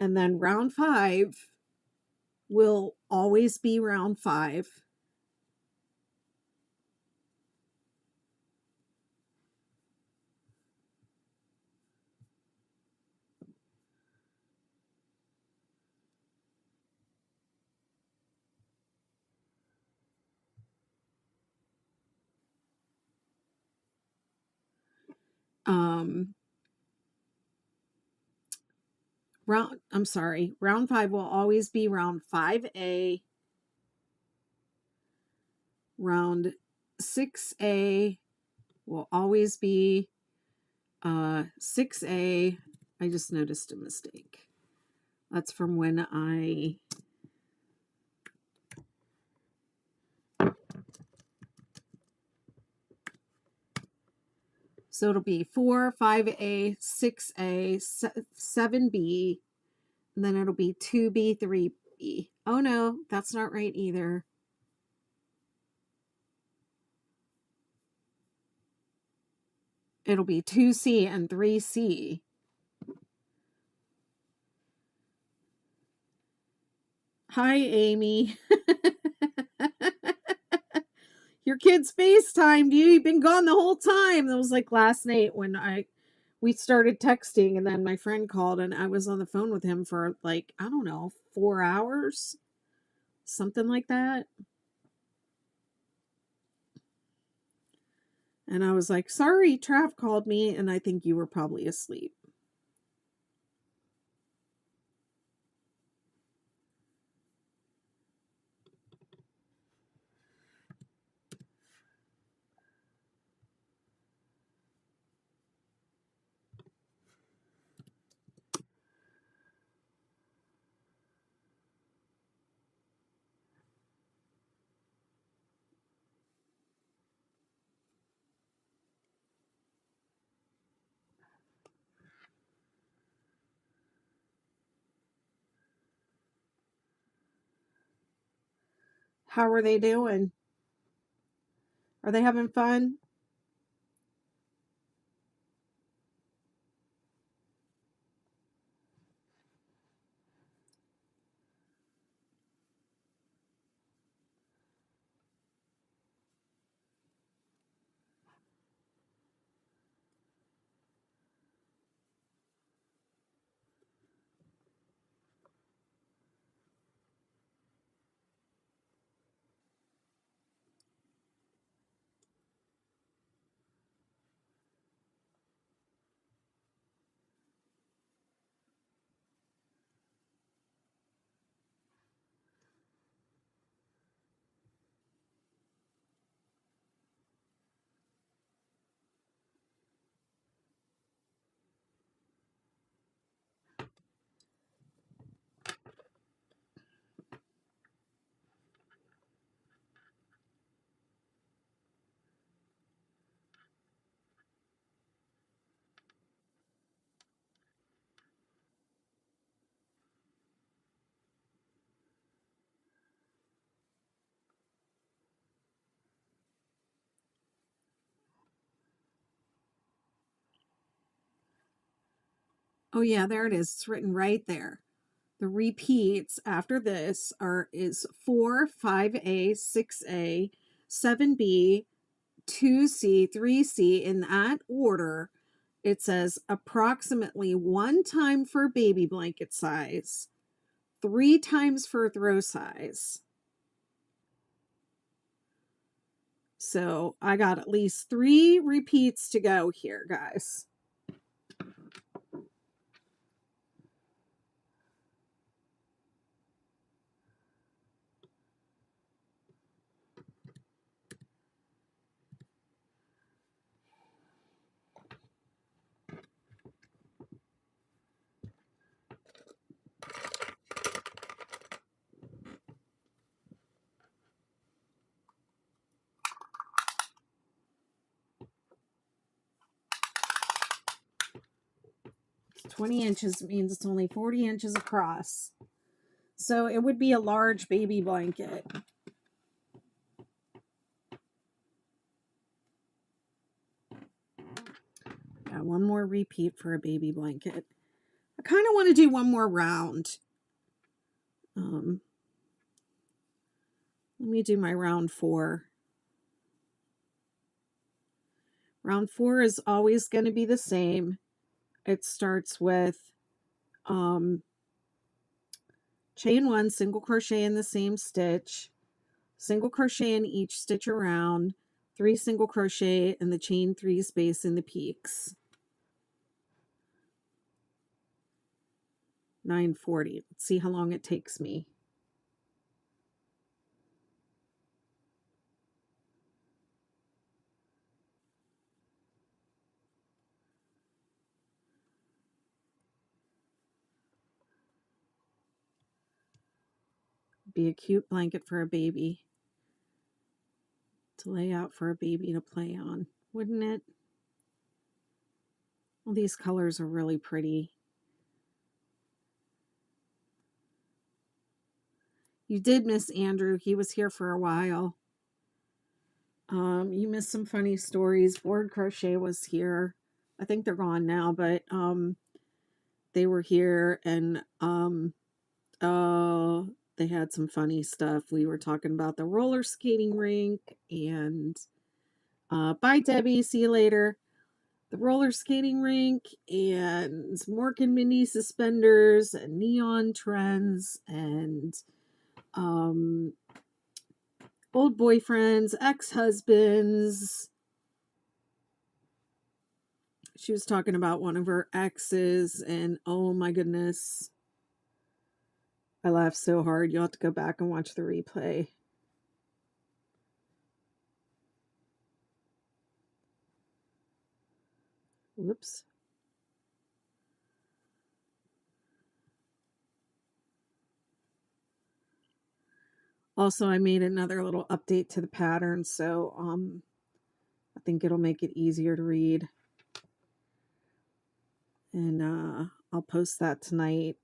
And then round 5 will always be round 5. round 5 will always be round 5A. Round 6A will always be 6A. I just noticed a mistake. That's from when so it'll be 4, 5A, 6A, 7B, and then it'll be 2B, 3B. Oh no, that's not right either. It'll be 2C and 3C. Hi, Amy. Your kid's FaceTimed you. You've been gone the whole time. That was like last night when we started texting, and then my friend called and I was on the phone with him for like, I don't know, 4 hours, something like that. And I was like, sorry, Trav called me, and I think you were probably asleep. How are they doing? Are they having fun? Oh yeah, there it is. It's written right there. The repeats after this is 4, 5A, 6A, 7B, 2C, 3C in that order. It says approximately 1 time for baby blanket size, 3 times for throw size. So I got at least 3 repeats to go here, guys. It's 20 inches means it's only 40 inches across. So it would be a large baby blanket. Got one more repeat for a baby blanket. I kind of want to do one more round. Let me do my round 4. Round 4 is always going to be the same. It starts with chain 1, single crochet in the same stitch, single crochet in each stitch around, 3 single crochet in the chain 3 space in the peaks. 9:40. Let's see how long it takes me. Be a cute blanket for a baby to lay out for a baby to play on, wouldn't it? Well, these colors are really pretty. You did miss Andrew. He was here for a while. You missed some funny stories. Board Crochet was here. I think they're gone now, but they were here, and oh, they had some funny stuff. We were talking about the roller skating rink, and bye Debbie, see you later. The roller skating rink, and Mork and Mindy suspenders, and neon trends, and old boyfriends, ex-husbands. She was talking about one of her exes, and oh my goodness, I laughed so hard. You'll have to go back and watch the replay. Whoops. Also, I made another little update to the pattern, so I think it'll make it easier to read. And I'll post that tonight.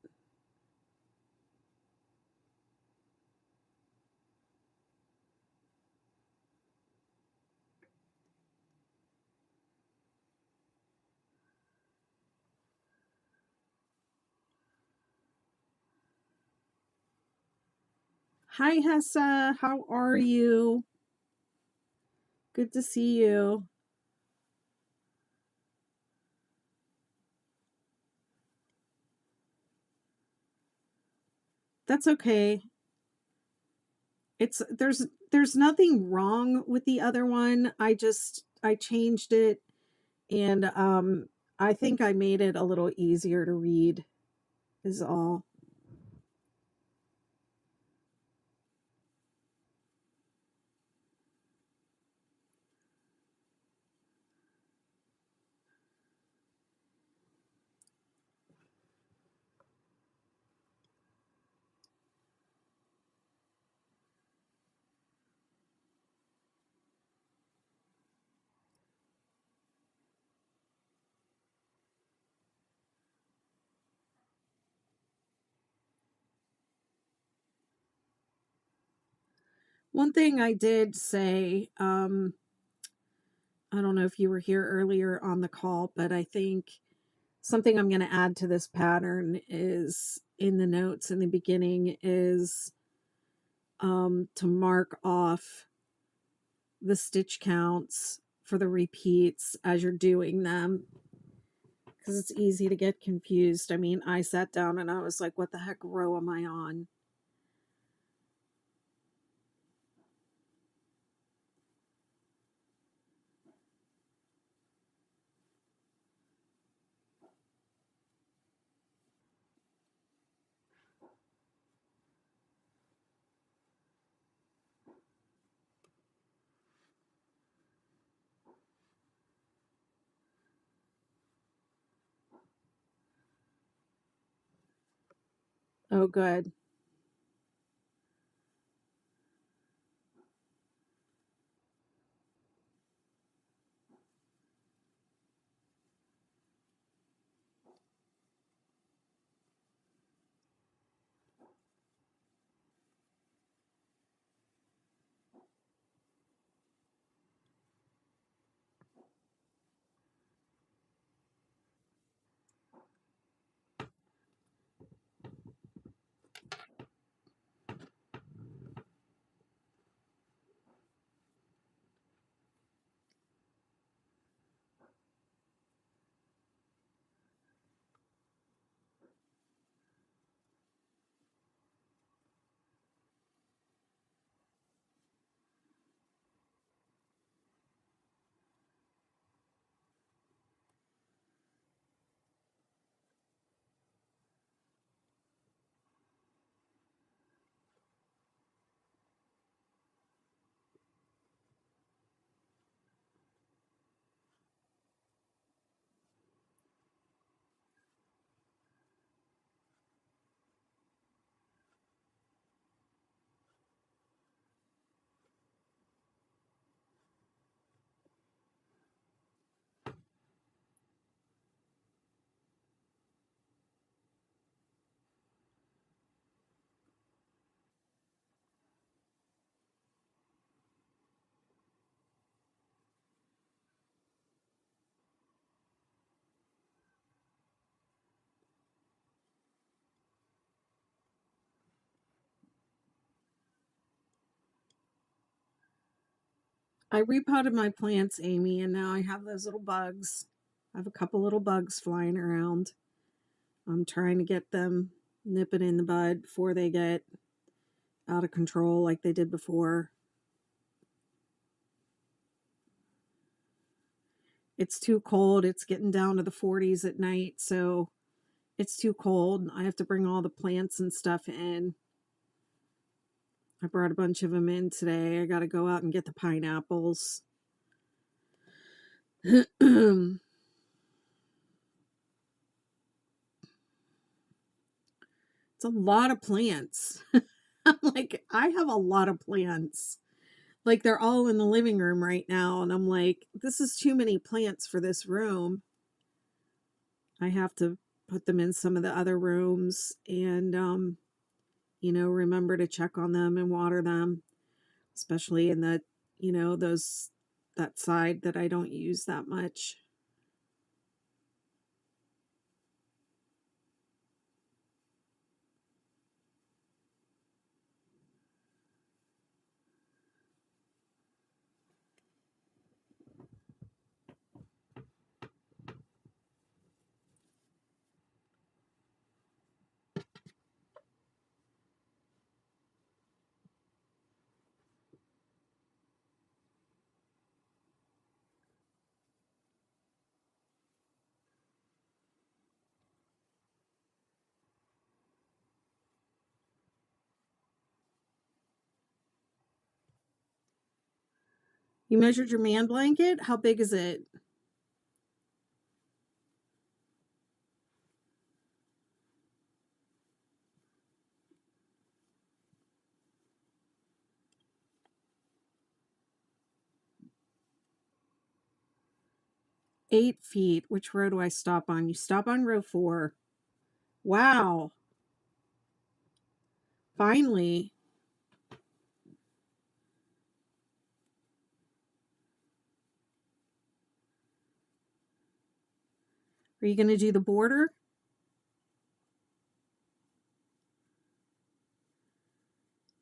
Hi, Hessa. How are you? Good to see you. That's okay. There's nothing wrong with the other one. I changed it, and I think I made it a little easier to read is all. One thing I did say, I don't know if you were here earlier on the call, but I think something I'm going to add to this pattern is in the notes in the beginning is to mark off the stitch counts for the repeats as you're doing them, because it's easy to get confused. I mean, I sat down and I was like, what the heck row am I on? Oh, good. I repotted my plants, Amy, and now I have those little bugs. I have a couple little bugs flying around. I'm trying to get them nip it in the bud before they get out of control like they did before. It's too cold. It's getting down to the 40s at night, so it's too cold. I have to bring all the plants and stuff in. I brought a bunch of them in today. I got to go out and get the pineapples. It's a lot of plants. I'm like, I have a lot of plants. Like, they're all in the living room right now, and I'm like, this is too many plants for this room. I have to put them in some of the other rooms and, you know, remember to check on them and water them, especially in the, you know, that side that I don't use that much. You measured your man blanket? How big is it? Eight feet. Which row do I stop on? You stop on row 4. Wow. Finally. Are you going to do the border?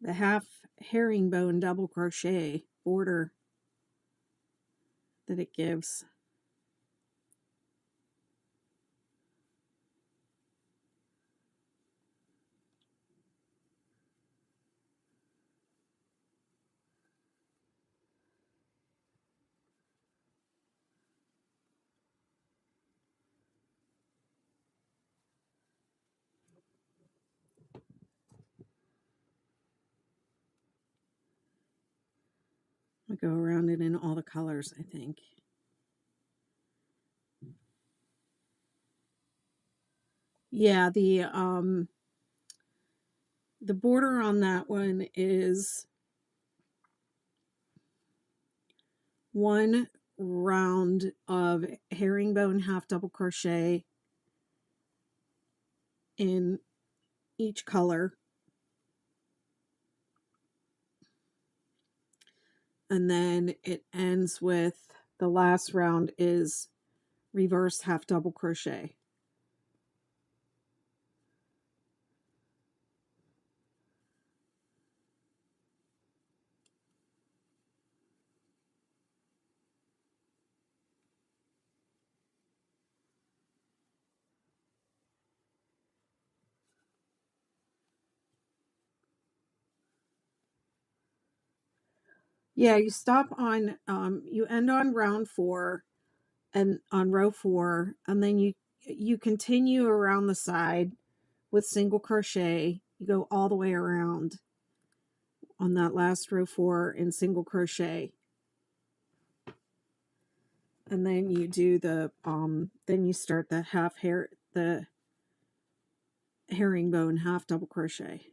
The half herringbone double crochet border that it gives. I'll go around it in all the colors, I think. Yeah, the border on that one is one round of herringbone half double crochet in each color. And then it ends with the last round is reverse half double crochet. Yeah, you stop on, you end on round 4 and on row 4, and then you continue around the side with single crochet. You go all the way around on that last row 4 in single crochet. And then you do the, then you start the the herringbone half double crochet.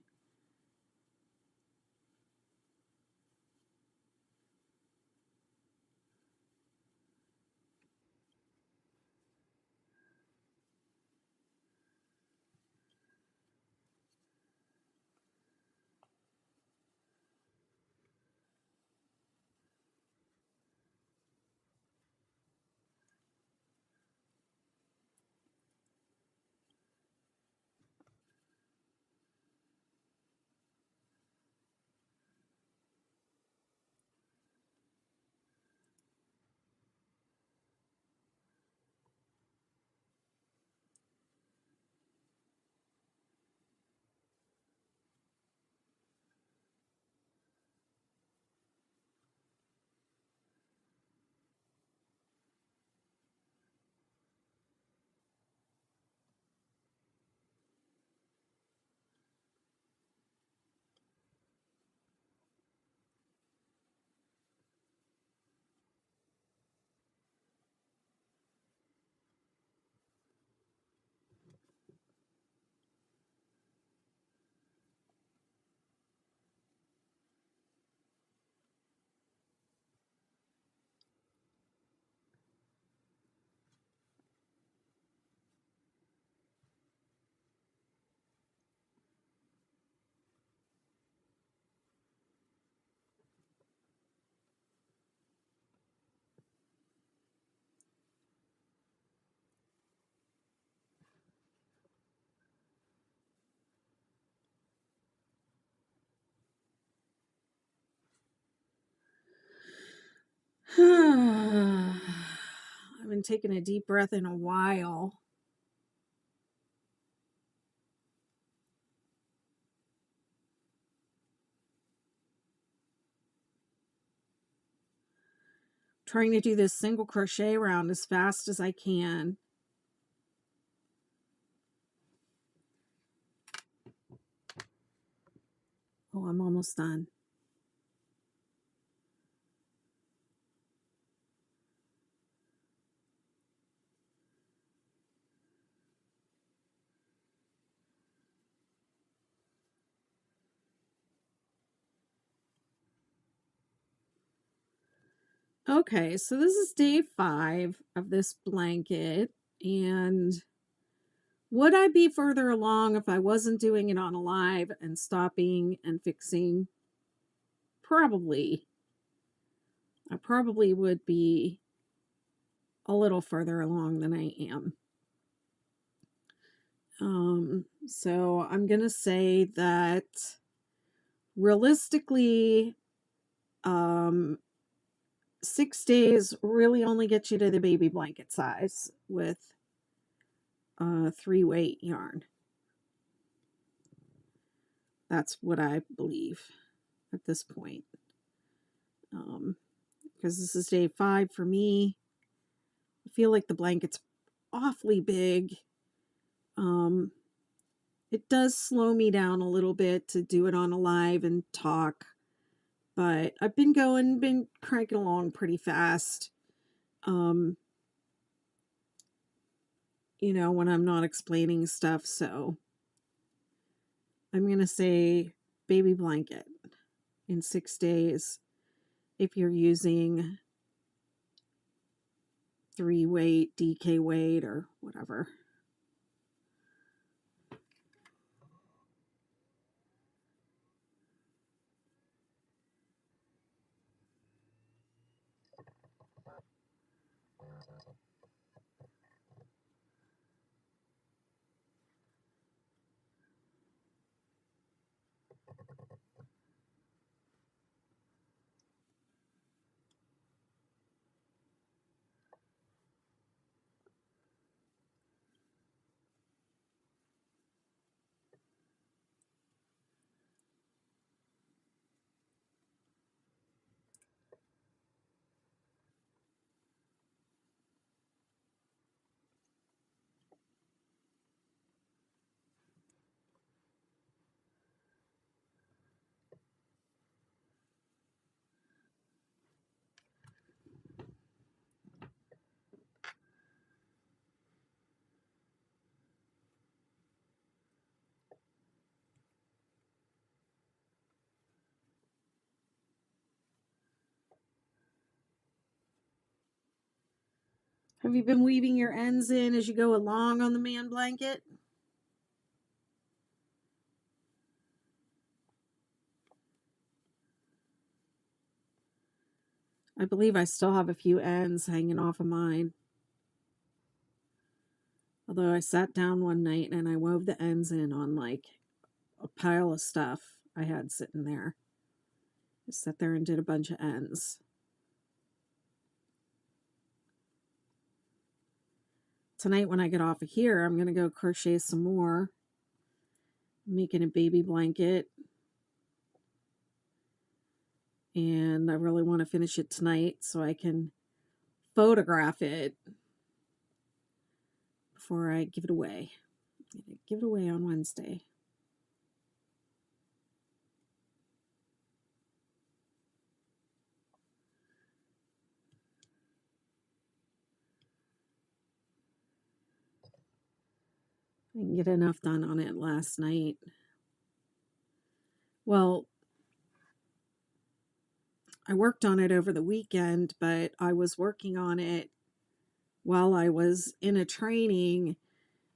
I've been taking a deep breath in a while. Trying to do this single crochet round as fast as I can. Oh, I'm almost done. Okay, so this is day 5 of this blanket, and would I be further along if I wasn't doing it on a live and stopping and fixing? Probably. I probably would be a little further along than I am. So I'm going to say that realistically, 6 days really only gets you to the baby blanket size with 3-weight yarn. That's what I believe at this point. Because this is day 5 for me. I feel like the blanket's awfully big. It does slow me down a little bit to do it on a live and talk, but I've been cranking along pretty fast. You know, when I'm not explaining stuff, so I'm going to say baby blanket in 6 days if you're using 3-weight, DK weight, or whatever. Have you been weaving your ends in as you go along on the man blanket? I believe I still have a few ends hanging off of mine. Although I sat down one night and I wove the ends in on like a pile of stuff I had sitting there. I sat there and did a bunch of ends. Tonight when I get off of here, I'm going to go crochet some more. I'm making a baby blanket. And I really want to finish it tonight so I can photograph it before I give it away. I'm going to give it away on Wednesday. I didn't get enough done on it last night. Well, I worked on it over the weekend, but I was working on it while I was in a training,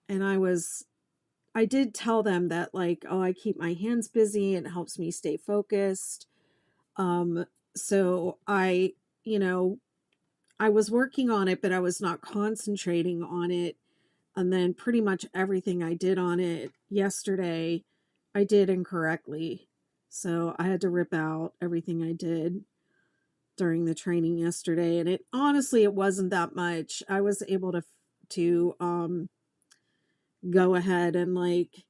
and I did tell them that, like, oh, I keep my hands busy and it helps me stay focused. So I, you know, I was working on it, but I was not concentrating on it. And then pretty much everything I did on it yesterday, I did incorrectly. So I had to rip out everything I did during the training yesterday, and it honestly, it wasn't that much. I was able to go ahead and like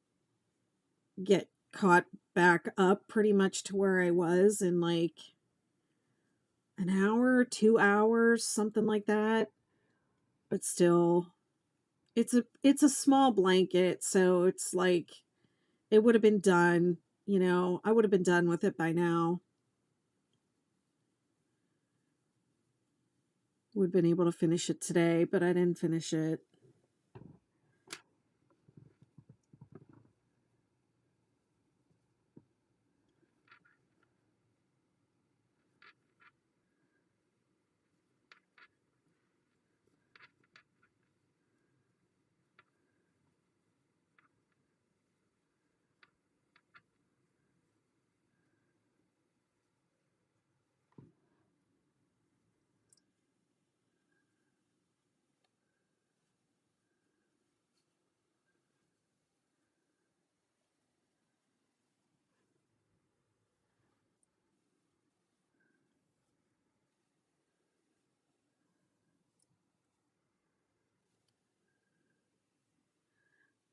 get caught back up pretty much to where I was in like an hour, 2 hours, something like that. But still, it's a small blanket, so it's like it would have been done, you know, I would have been done with it by now. Would have been able to finish it today, but I didn't finish it.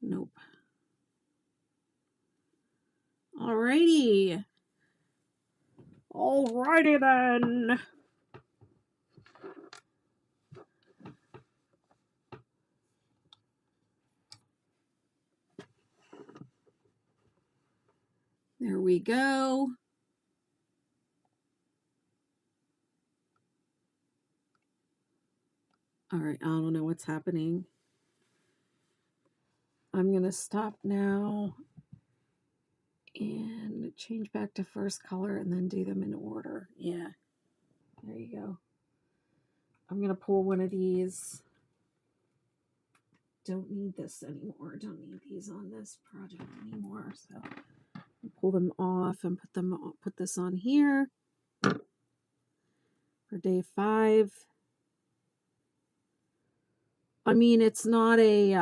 Nope. Alrighty. Alrighty then. There we go. All right, I don't know what's happening. I'm going to stop now and change back to first color and then do them in order. Yeah, there you go. I'm going to pull one of these. Don't need this anymore. Don't need these on this project anymore. So I'll pull them off and put this on here for day 5. I mean, it's not a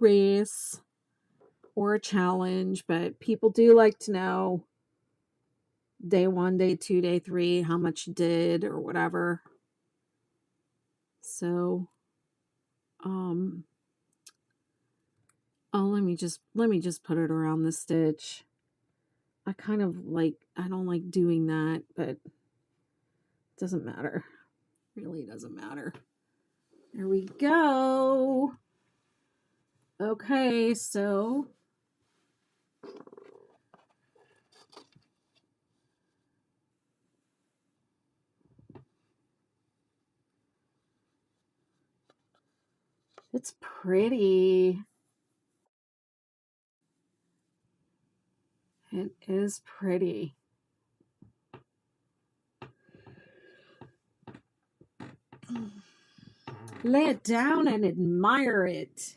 race or a challenge, but people do like to know day 1, day 2, day 3, how much you did or whatever. So, oh, let me just put it around the stitch. I don't like doing that, but it doesn't matter. Really doesn't matter. There we go. Okay, so it's pretty. It is pretty. Lay it down and admire it.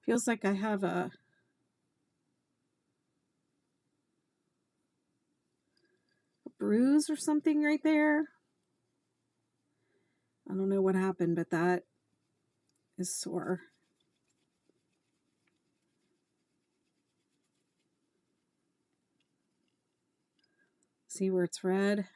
Feels like I have a bruise or something right there. I don't know what happened, but that is sore. See where it's red?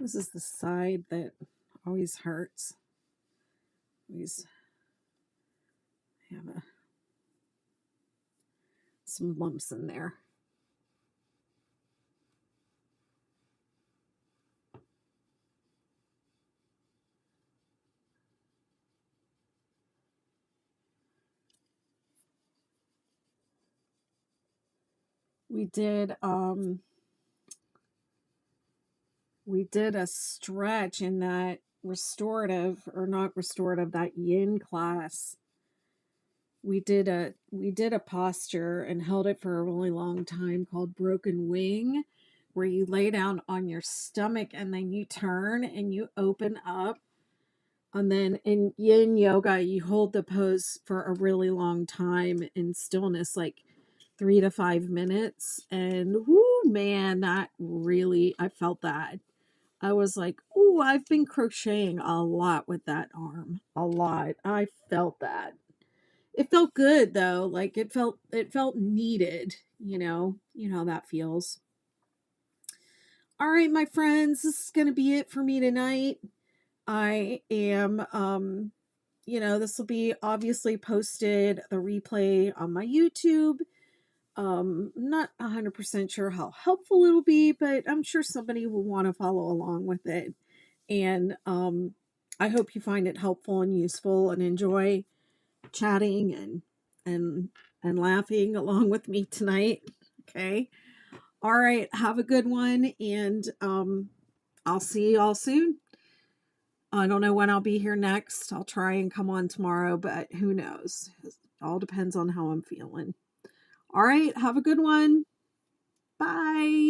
This is the side that always hurts. Always have some lumps in there. We did a stretch in that restorative, or not restorative, that yin class. We did a posture and held it for a really long time called broken wing, where you lay down on your stomach and then you turn and you open up. And then in yin yoga, you hold the pose for a really long time in stillness, like 3 to 5 minutes. And whoo, man, that really, I felt that. I was like, ooh, I've been crocheting a lot with that arm. A lot. I felt that. It felt good though. Like it felt needed, you know. You know how that feels. All right, my friends, this is gonna be it for me tonight. I am this will be obviously posted the replay on my YouTube. Not 100% sure how helpful it'll be, but I'm sure somebody will want to follow along with it. And I hope you find it helpful and useful and enjoy chatting and and laughing along with me tonight. Okay. All right. Have a good one, and I'll see you all soon. I don't know when I'll be here next. I'll try and come on tomorrow, but who knows? It all depends on how I'm feeling. All right. Have a good one. Bye.